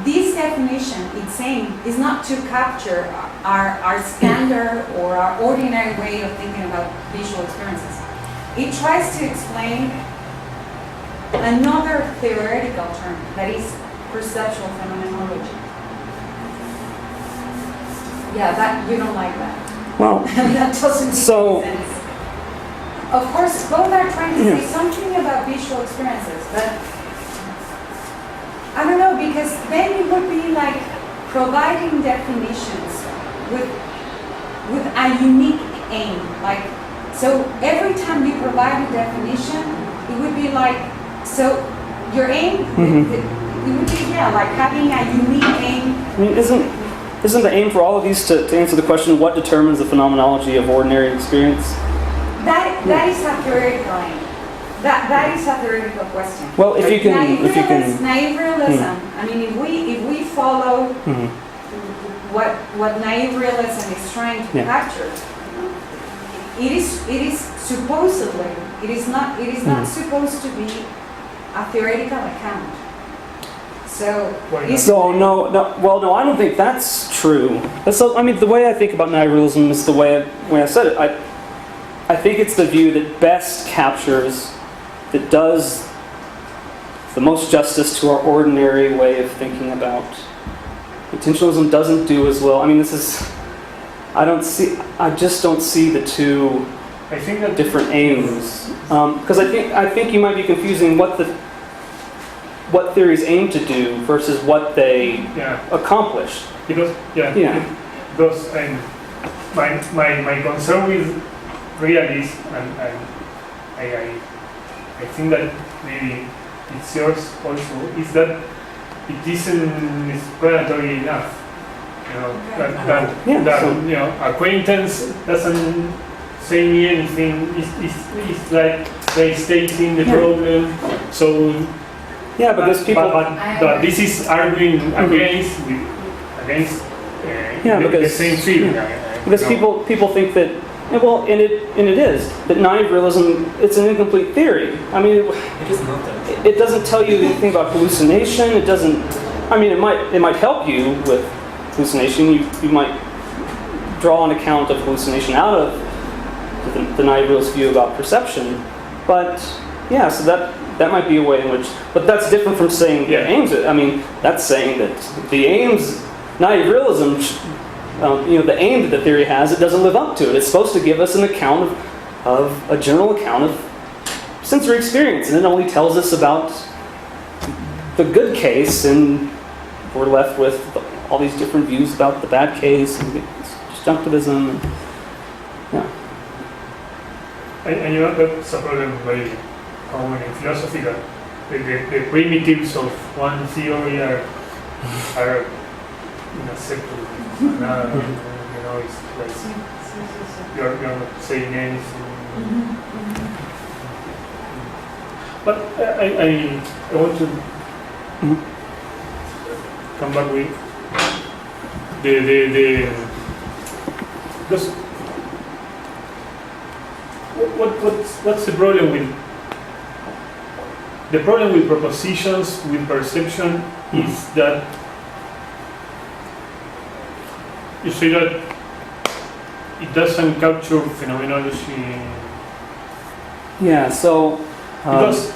This definition, it's saying, is not to capture our standard or our ordinary way of thinking about visual experiences. It tries to explain another theoretical term, that is perceptual phenomenology. Yeah, that you don't like that. Well, that doesn't make so sense. Of course, both are trying to say something about visual experiences, but I don't know, because then it would be like providing definitions with a unique aim. Like, so every time you provide a definition, it would be like, so your aim, it would be, like having a unique aim. I mean, isn't the aim for all of these to answer the question, what determines the phenomenology of ordinary experience? That is a theoretical aim. That is a theoretical question. Well, if you can, naive realism. I mean, if we follow what naive realism is trying to Yeah. capture, it is supposedly, it is not supposed to be a theoretical account. So, Why not? it's, So well, no, I don't think that's true. I mean, the way I think about naive realism is the way when I said it. I think it's the view that best captures, that does the most justice to our ordinary way of thinking about. Intentionalism doesn't do as well. I mean, I just don't see the two I think that different aims. Because I think you might be confusing what theories aim to do versus what they yeah, accomplish. because Yeah. because my concern with realist and I think that maybe it's yours also is that it isn't explanatory enough. You know, Yeah, that so- you know, acquaintance doesn't say me anything. It's like they stating the Yeah. problem. So Yeah, because people. but this is arguing against Yeah, the because- same field. Because people think that, well, and it is that naive realism, it's an incomplete theory. I mean, It is not that. it doesn't tell you anything about hallucination. It doesn't. I mean, it might help you with hallucination. You might draw an account of hallucination out of the naive realist view about perception. But yeah, so that might be a way in which. But that's different from saying Yeah. the aims. I mean, that's saying that the aims, naive realism. The aim that the theory has, it doesn't live up to it. It's supposed to give us an account of a general account of sensory experience, and it only tells us about the good case, and we're left with all these different views about the bad case and disjunctivism. And, yeah. And you know that's a problem very common in philosophy that the primitives of one theory are inacceptable. Another, you know, it's like you're not saying anything. But I want to come back with the because what's the problem with propositions with perception is that you say that it doesn't capture phenomenology Yeah. So. because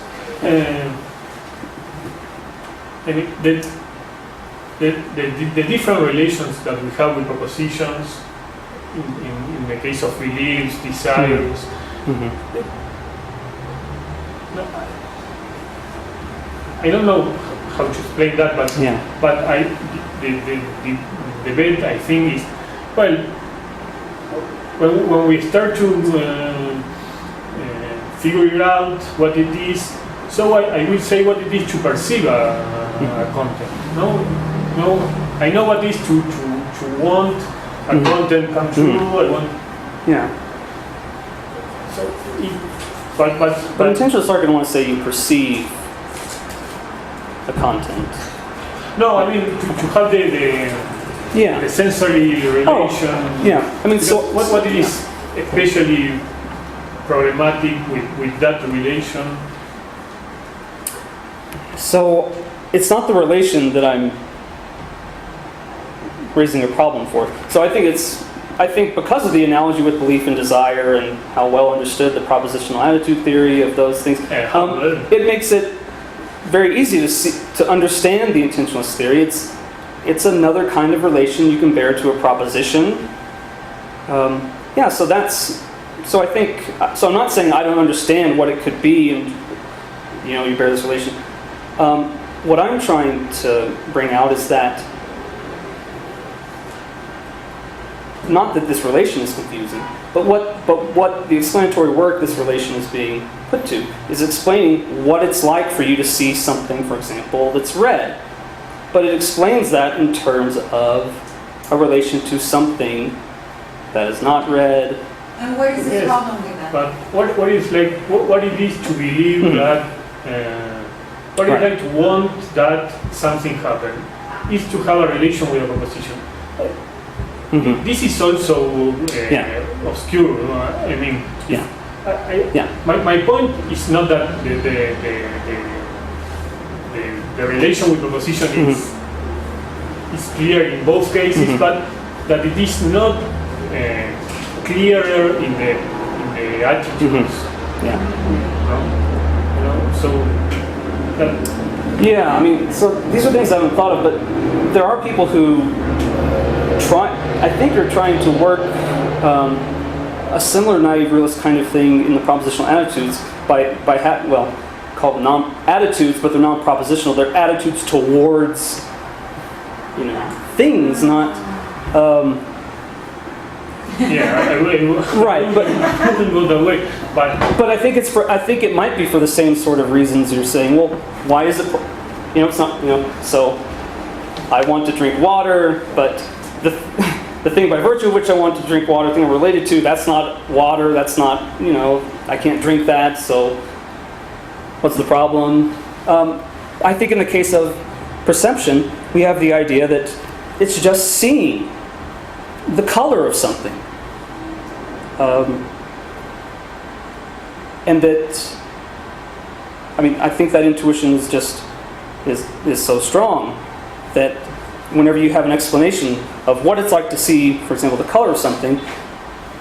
the different relations that we have with propositions in the case of beliefs, desires. Mhm. No, I don't know how to explain that, but Yeah. the debate I think is, well, when we start to figure out what it is, so I will say what it is to perceive a content. No, I know what it is to want a content come true. I want. Yeah. So, but Intentionalists are going to want to say you perceive the content. no, I mean to have the Yeah. sensory relation. Yeah. I mean, Because so what it is especially problematic with that relation. So it's not the relation that I'm raising a problem for. So I think because of the analogy with belief and desire and how well understood the propositional attitude theory of those things, it makes it very easy to understand the intentionalist theory. It's another kind of relation you can bear to a proposition. So I think, so I'm not saying I don't understand what it could be and, you bear this relation. What I'm trying to bring out is that, not that this relation is confusing, but what the explanatory work this relation is being put to is explaining what it's like for you to see something, for example, that's red. But it explains that in terms of a relation to something that is not red. and what is the Yes. problem with that? But what is like what it is to believe that what it is like to want that something happen is to have a relation with a proposition. this is also Yeah. obscure. I mean, Yeah. Yeah. My point is not that the relation with proposition is clear in both cases, but that it is not clearer in the attitudes. Yeah. You know, so that. Yeah, I mean, so these are things I haven't thought of, but there are people who I think are trying to work a similar naive realist kind of thing in the propositional attitudes called non-attitudes, but they're non-propositional. They're attitudes towards, things, not. Right, but wouldn't go that way. But I think I think it might be for the same sort of reasons you're saying. Well, why is it? It's not. So I want to drink water, but the thing by virtue of which I want to drink water, the thing I'm related to, that's not water. That's not. I can't drink that. So what's the problem? I think in the case of perception, we have the idea that it's just seeing the color of something. And that, I think that intuition is so strong that whenever you have an explanation of what it's like to see, for example, the color of something,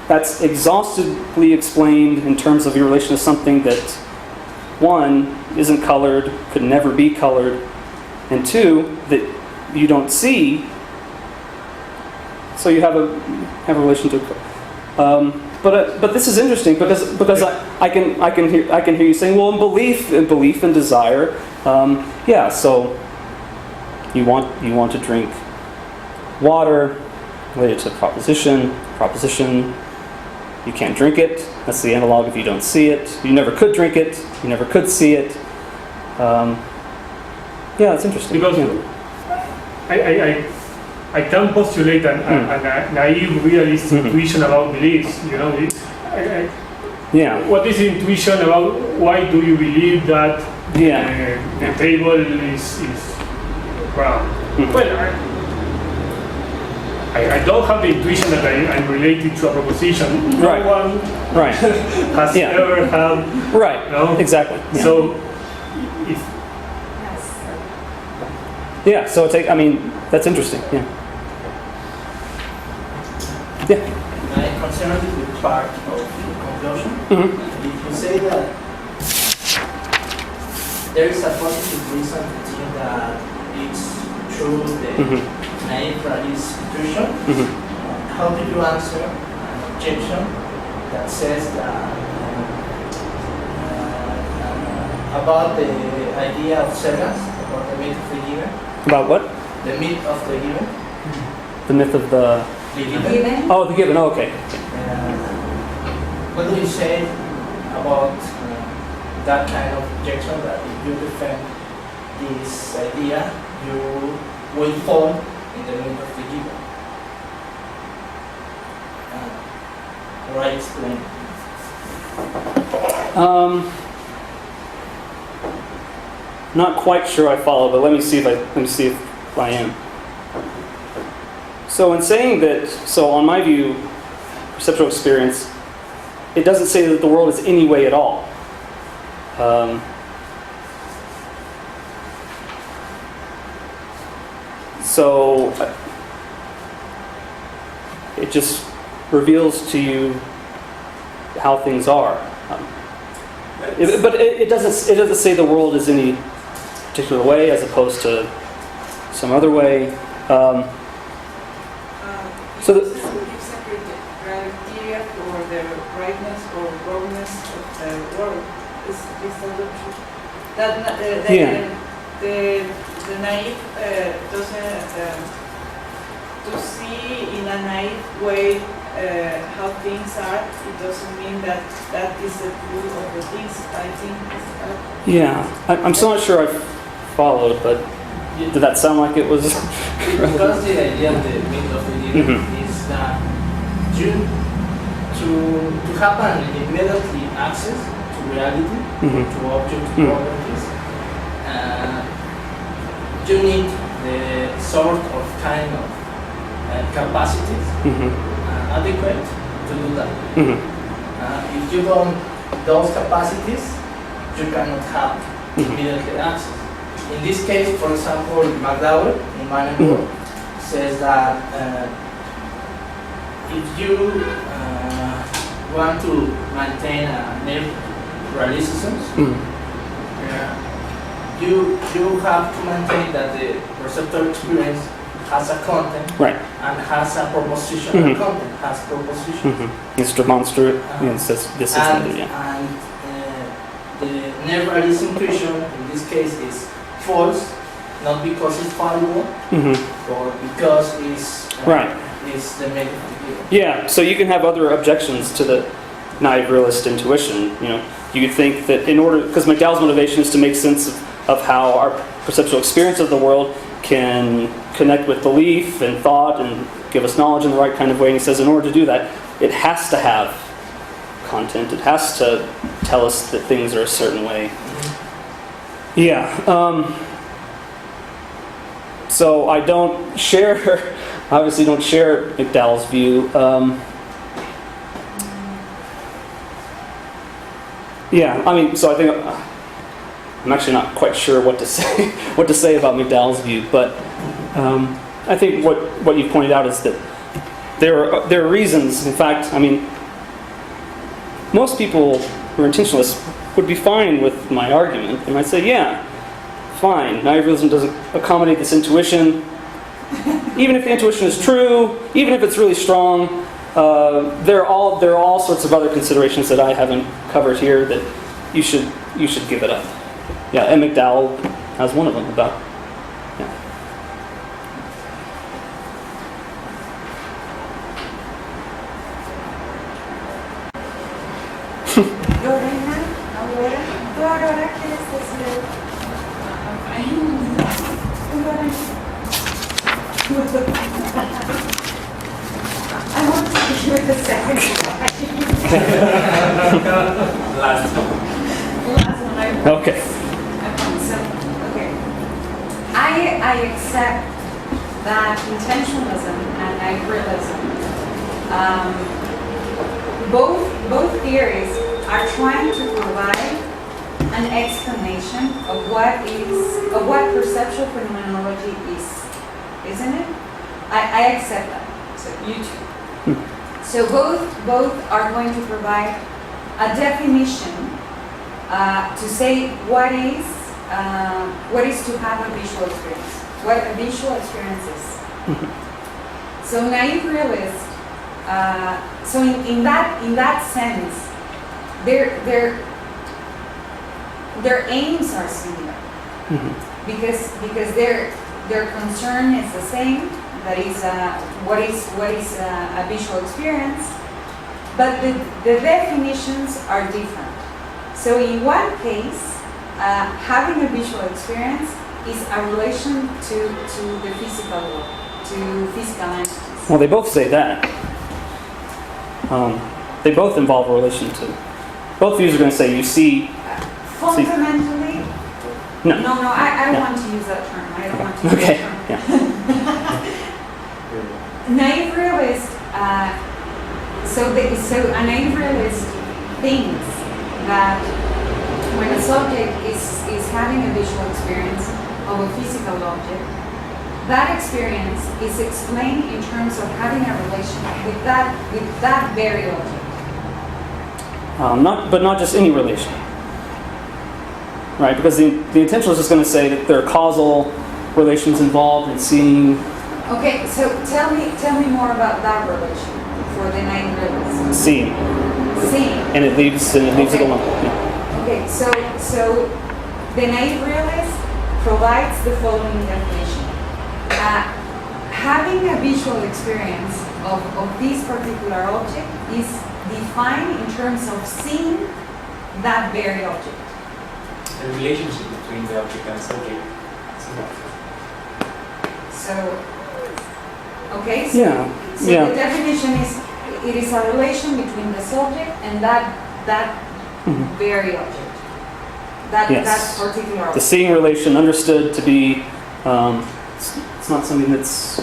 that's exhaustively explained in terms of your relation to something that, one, isn't colored, could never be colored, and two, that you don't see. So you have a relation to it. But this is interesting because I can hear you saying, well, in belief and desire, so you want to drink water related to proposition, you can't drink it. That's the analog if you don't see it. You never could drink it. You never could see it. It's interesting. Because I can postulate a naive realist intuition about beliefs. What is intuition about? Why do you believe that the table is round? Well, I don't have the intuition that I'm related to a proposition. No one has ever had. Right. No? Exactly. Yeah. So, so that's interesting. Yeah. My concern with part of the conclusion, if you say that there is a positive reason to think that it's true the naive realist intuition, how do you answer an objection that says that about the idea of Ceras, about the myth of the given? About what? The myth of the given. The myth of the Given? Oh, the given. Oh, okay. What do you say about that kind of objection, that if you defend this idea, you will fall in the myth of the given? Or I explain. Not quite sure I follow, but let me see if I am. So in saying that, on my view, perceptual experience, it doesn't say that the world is any way at all. So it just reveals to you how things are. But it doesn't say the world is any particular way as opposed to some other way. So it gives a criteria for the rightness or wrongness of the world. Is that true? That the naive doesn't to see in a naive way how things are. It doesn't mean that is the truth of the things. I think. I'm still not sure I followed, but did that sound like it was? Because the idea of the myth of the given is that to have an immediately access to reality, to object properties, you need the sort of kind of capacities adequate to do that. If you don't those capacities, you cannot have immediately access. In this case, for example, McDowell in Manenburg says that if you want to maintain a naive realism, you have to maintain that the perceptual experience has a content and has a proposition. The content has proposition. It's demonstrative. This is needed, and the naive realism intuition in this case is false, not because it's fallible, or because it's is the method. Yeah. So you can have other objections to the naive realist intuition. You could think that in order, because McDowell's motivation is to make sense of how our perceptual experience of the world can connect with belief and thought and give us knowledge in the right kind of way. And he says in order to do that, it has to have content. It has to tell us that things are a certain way. Yeah. So I don't share, obviously don't share McDowell's view. Yeah, I mean, so I think I'm actually not quite sure what to say about McDowell's view, but I think what you pointed out is that there are reasons. In fact, I mean, most people who are intentionalists would be fine with my argument, and I'd say, yeah, fine. Naive realism doesn't accommodate this intuition. Even if the intuition is true, even if it's really strong, there are all sorts of other considerations that I haven't covered here that you should give it up. Yeah, and McDowell has one of them about. Yeah. Lorena, ¿tú ahora quieres decir? I want to give it a second. Last one. Okay. So, okay. I accept that intentionalism and idealism, both theories are trying to provide an explanation of what perceptual phenomenology is, isn't it? I accept that. So you too. So both are going to provide a definition to say what is to have a visual experience, what a visual experience is. So naive realist. So in that sense, their aims are similar because their concern is the same. That is what is a visual experience, but the definitions are different. So in one case, having a visual experience is a relation to the physical world, to physical entities. Well, they both say that. They both involve a relation to. Both views are going to say you see. Fundamentally. No. I don't want to use that term. I don't want to use that term. Yeah. Naive realist. So a naive realist thinks that when a subject is having a visual experience of a physical object, that experience is explained in terms of having a relation with that very object. But not just any relation, right? Because the intentionalist is going to say that there are causal relations involved in seeing. Okay, so tell me more about that relation for the naive realist. Seeing. And it leaves it alone. Yeah. Okay, so the naive realist provides the following definition. Having a visual experience of this particular object is defined in terms of seeing that very object. The relationship between the object and subject. So, okay, so Yeah. the definition is it is a relation between the subject and that very object. That particular object. The seeing relation understood to be it's not something that's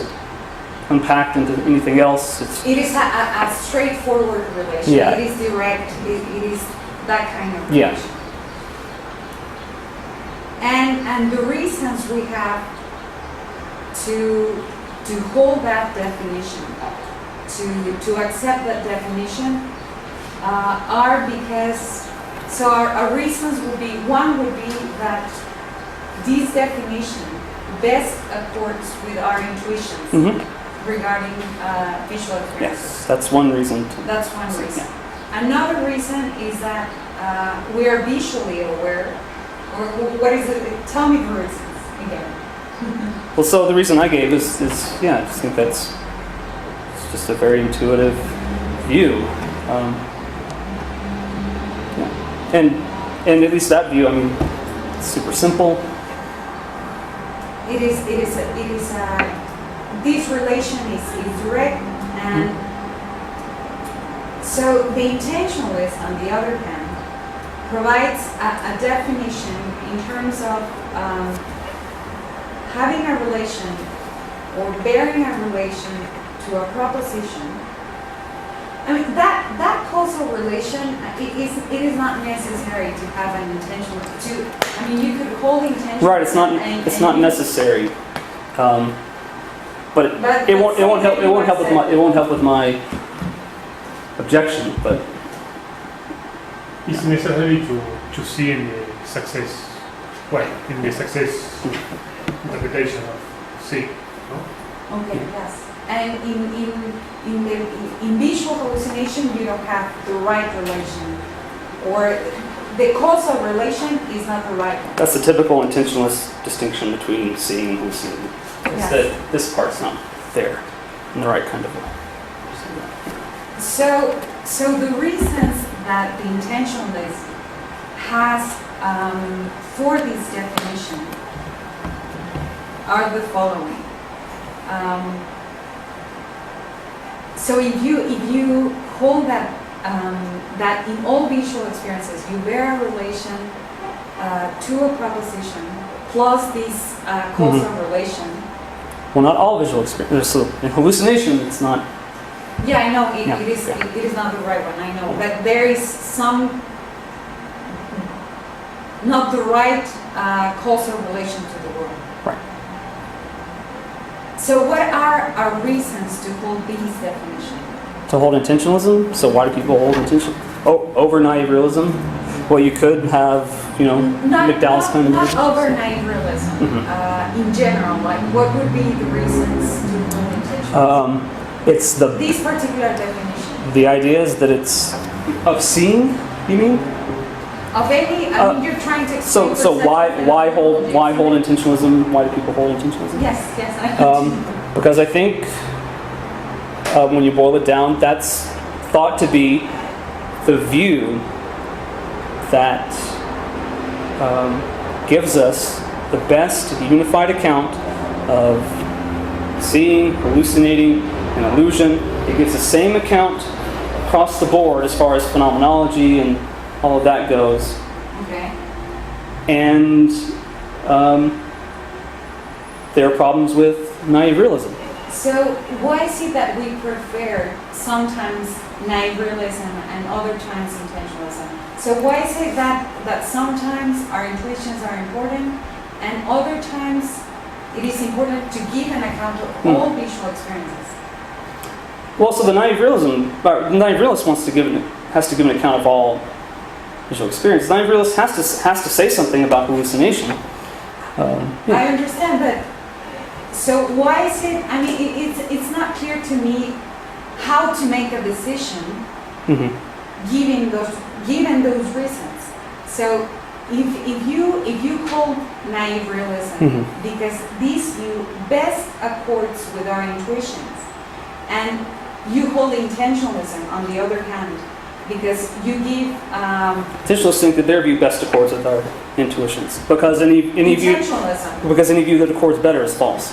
unpacked into anything else. It is a straightforward relation. Yeah. It is direct. It is that kind of Yeah. relation. And the reasons we have to hold that definition, to accept that definition, are because, so our reasons would be, one would be that this definition best accords with our intuitions regarding visual experiences. Yes, that's one reason. That's one reason. Another reason is that we are visually aware, or what is it? Tell me the reasons again. Well, so the reason I gave is yeah, I just think it's just a very intuitive view. Yeah. And at least that view, I mean, it's super simple. This relation is direct, and so the intentionalist, on the other hand, provides a definition in terms of having a relation or bearing a relation to a proposition. I mean, that causal relation, it is not necessary to have an intentional, I mean, you could hold intention. Right, it's not necessary. But it won't help with my objection, but it's necessary to see in the success, in the success interpretation of see. No? Okay, yes. And in visual hallucination, you don't have the right relation, or the causal relation is not the right one. that's the typical intentionalist distinction between seeing and hallucinating. Is that this part's not there in the right kind of way. So the reasons that the intentionalist has for this definition are the following. So if you hold that that in all visual experiences you bear a relation to a proposition plus this causal relation. Well, not all visual experience. So in hallucination, it's not. Yeah, I know it Yeah, is. yeah. It is not the right one. I know, but there is some not the right causal relation to the world. Right. So, what are our reasons to hold these definitions? To hold intentionalism. So why do people hold intention? Oh, over naive realism. Well, you could have, McDowell's kind of. Not over naive realism. In general, like what would be the reasons to hold intentionalism? It's This particular definition. the idea is that it's of seeing. You mean? Of any, I mean, you're trying to explain. So why perception hold intentionalism? Why do people hold intentionalism? Yes, I Because I think when you boil it down, that's thought to be the view that gives us the best unified account of seeing, hallucinating, and illusion. It gives the same account across the board as far as phenomenology and all of that goes. Okay. And there are problems with naive realism. So why is it that we prefer sometimes naive realism and other times intentionalism? So why is it that sometimes our intuitions are important and other times it is important to give an account of all visual experiences? Well, so the naive realist has to give an account of all visual experience. The naive realist has to say something about hallucination. I understand, but so why is it? I mean, it's not clear to me how to make a decision given those reasons. So if you hold naive realism because this view best accords with our intuitions, and you hold intentionalism on the other hand because you give Intentionalists think that their view best accords with our intuitions because any view that accords better is false.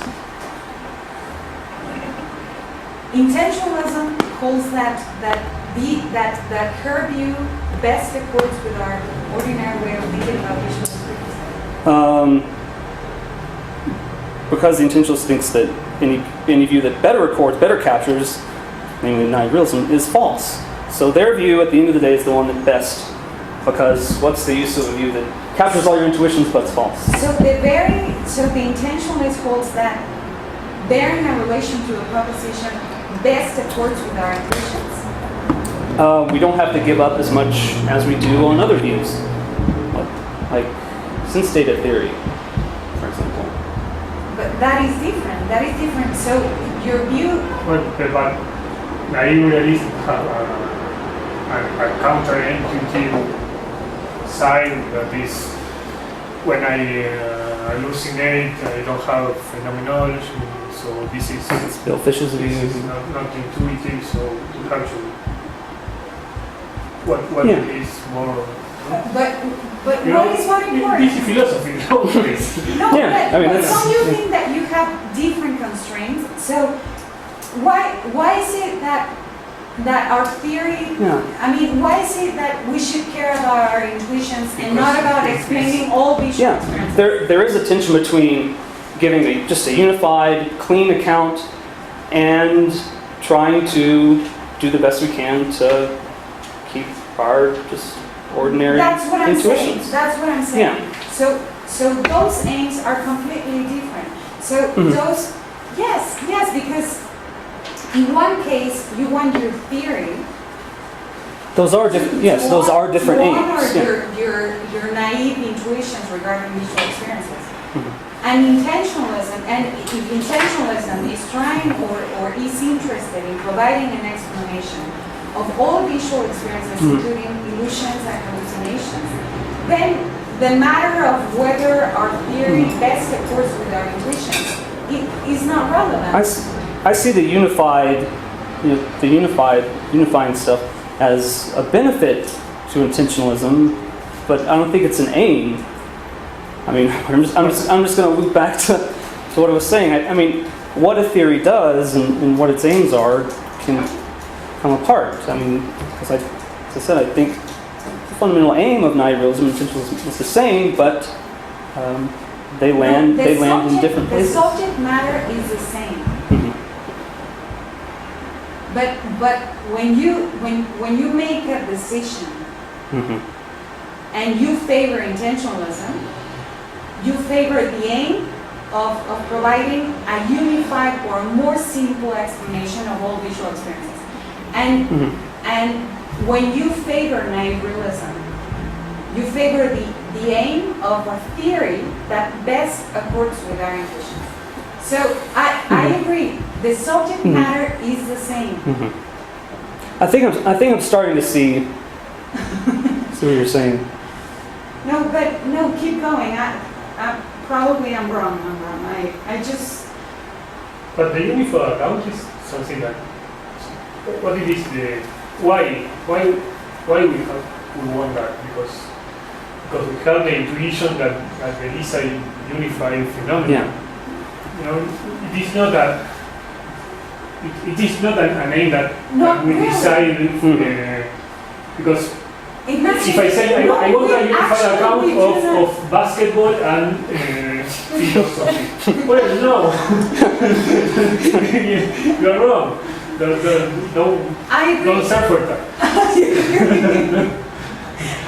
Intentionalism holds that her view best accords with our ordinary way of thinking about visual experience. Because the intentionalist thinks that any view that better records, better captures, namely naive realism, is false. So their view, at the end of the day, is the one that best, because what's the use of a view that captures all your intuitions but's false? So the intentionalist holds that bearing a relation to a proposition best accords with our intuitions. We don't have to give up as much as we do on other views, like sense data theory, for example. But that is different. That is different. So your view. Well, but naive realism have a counterintuitive side that is when I hallucinate, I don't have phenomenology, so this is It's Bill Fish's view. not intuitive, so you have to what Yeah. is more. But You what know, is more important? This is philosophy, nowadays. No, Yeah, I mean, but that's- don't you think that you have different constraints? So why is it that our theory? Yeah. I mean, why is it that we should care about our intuitions and not about explaining all visual Yeah, experiences? there is a tension between giving just a unified, clean account and trying to do the best we can to keep our just ordinary That's what I'm saying. intuitions. That's what I'm saying. Yeah. So those aims are completely different. So Mhm. those, yes, because in one case you want your theory. Those are different. Yes, those are different to aims. honor Yeah. your naive intuitions regarding visual experiences. Mhm. And if intentionalism is trying or is interested in providing an explanation of all visual experiences, Mhm. including illusions and hallucinations, then the matter of whether our theory best accords with our intuitions is not relevant. I see the unifying stuff as a benefit to intentionalism, but I don't think it's an aim. I mean, I'm just going to loop back to what I was saying. I mean, what a theory does and what its aims are can come apart. I mean, because as I said, I think the fundamental aim of naive realism and intentionalism is the same, but they land in different places. The subject matter is the same. Mhm. But when you make a decision Mhm. and you favor intentionalism, you favor the aim of providing a unified or more simple explanation of all visual experiences. Mhm. And when you favor naive realism, you favor the aim of a theory that best accords with our intuitions. So I agree. The subject Mhm. matter is the same. Mhm. I think I'm starting to see what you're saying. No, keep going. Probably I'm wrong. I just. But the unified account is something that what it is the why we want that because we have the intuition that there is a unified phenomenon. Yeah. You know, it is not that it is not an aim that Not we really. decide because if I say I want a unified account of basketball and philosophy, well, no, you're wrong. I agree. Don't suffer for that.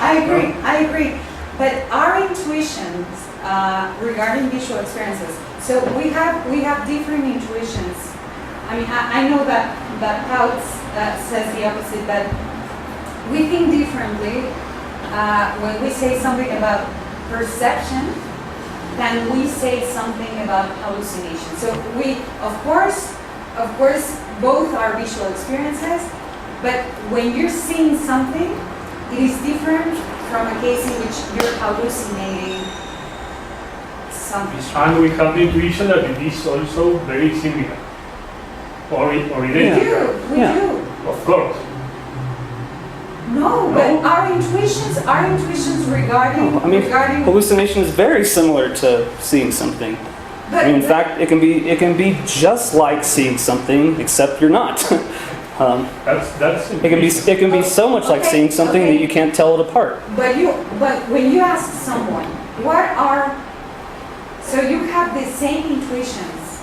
I agree. But our intuitions regarding visual experiences. So we have different intuitions. I mean, I know that Pautz says the opposite, but we think differently when we say something about perception than we say something about hallucination. So we, of course, both are visual experiences, but when you're seeing something, it is different from a case in which you're hallucinating something. And we have the intuition that it is also very similar or identical. We Yeah. do. Of course. No, but our intuitions regarding No, I mean, regarding. hallucination is very similar to seeing something. But I mean, in fact, it can be just like seeing something, except you're not. That's It can be so much like Okay, seeing something okay. that you can't tell it apart. But when you ask someone, so you have the same intuitions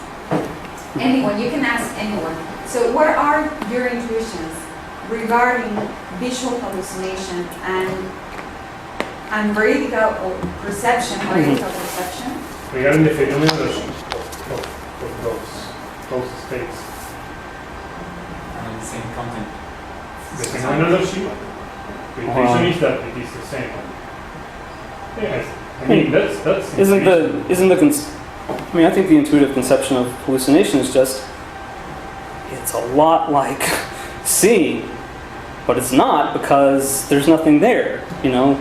anyone, you can ask anyone. So what are your intuitions regarding visual hallucination and veridical perception, veridical perception? Regarding the phenomenology of those states. Same content. The phenomenology, the intuition is that it is the same. Yes. I mean, that's I think the intuitive conception of hallucination is just, it's a lot like seeing, but it's not because there's nothing there, you know.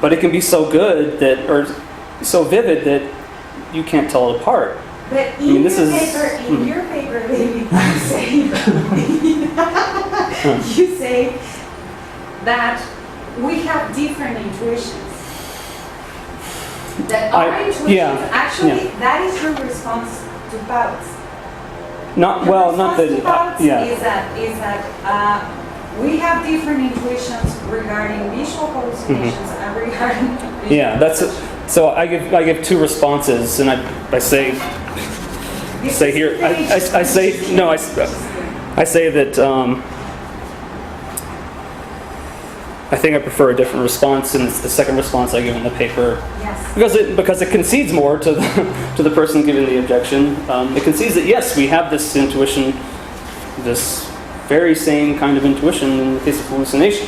But it can be so good that, or so vivid that you can't tell it apart. But in your paper, David, you say that we have different intuitions. That our intuitions, actually, that is your response to Bouts. Not that. Is that we have different intuitions regarding visual hallucinations and regarding. So I give two responses, and I say here I say that I think I prefer a different response, and it's the second response I give in the paper. Yes. Because it concedes more to the person giving the objection. It concedes that yes, we have this intuition, this very same kind of intuition in the case of hallucination.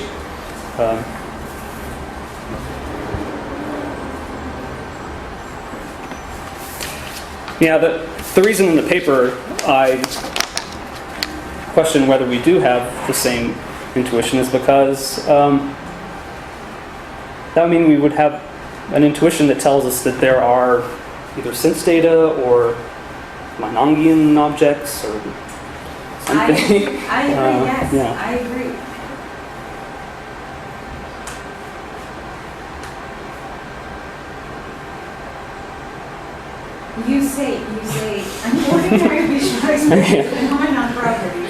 The reason in the paper I question whether we do have the same intuition is because that would mean we would have an intuition that tells us that there are either sense data or Meinongian objects or something. I agree, yes, I agree. You say, an ordinary visualization phenomenon property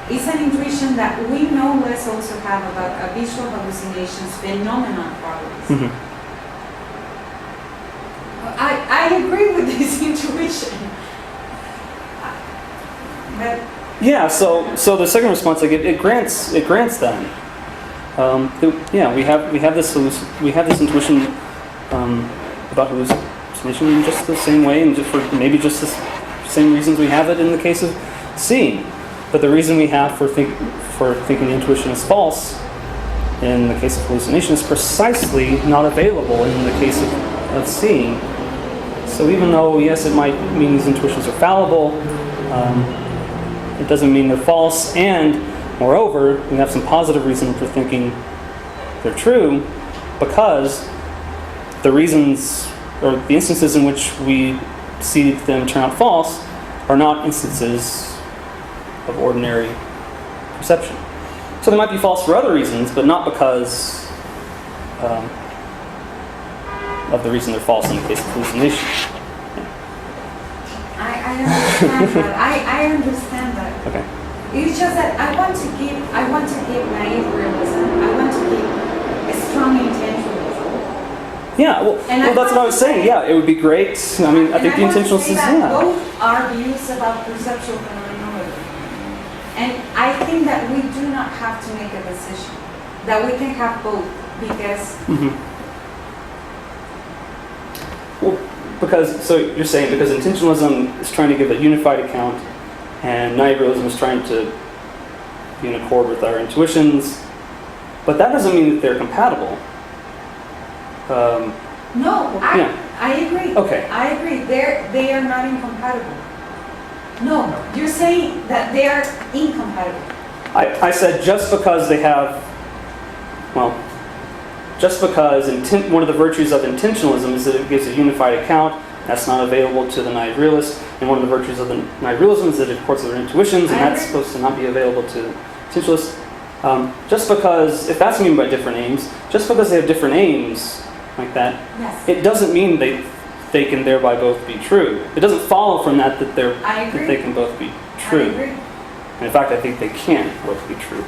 is an intuition that we no less also have about a visual hallucination's phenomenon properties. I agree with this intuition. But so the second response I give, it grants them. We have this intuition about hallucination just the same way, and just for maybe just the same reasons we have it in the case of seeing. But the reason we have for thinking the intuition is false in the case of hallucination is precisely not available in the case of seeing. So even though, yes, it might mean these intuitions are fallible, it doesn't mean they're false. And moreover, we have some positive reason for thinking they're true, because the reasons or the instances in which we see them turn out false are not instances of ordinary perception. So they might be false for other reasons, but not because of the reason they're false in the case of hallucination. I understand that. I understand that. Okay. It's just that I want to give naive realism. I want to give a strong intentionalism. Yeah, well that's what I was saying. Yeah, it would be great. I mean, I think the intentionalist is, both are views about perceptual phenomenology. And I think that we do not have to make a decision. That we can have both, because... So you're saying because intentionalism is trying to give a unified account, and naive realism is trying to be in accord with our intuitions, but that doesn't mean that they're compatible. I agree. Okay. I agree. They are not incompatible. No, you're saying that they are incompatible. I said just because they have, just because one of the virtues of intentionalism is that it gives a unified account. That's not available to the naive realist. And one of the virtues of the naive realism is that it supports their intuitions, and that's supposed to not be available to the intentionalist. Just because, if that's meant by different aims, just because they have different aims like that, yes, it doesn't mean they can thereby both be true. It doesn't follow from that that they can both be true. I agree. And in fact, I think they can both be true.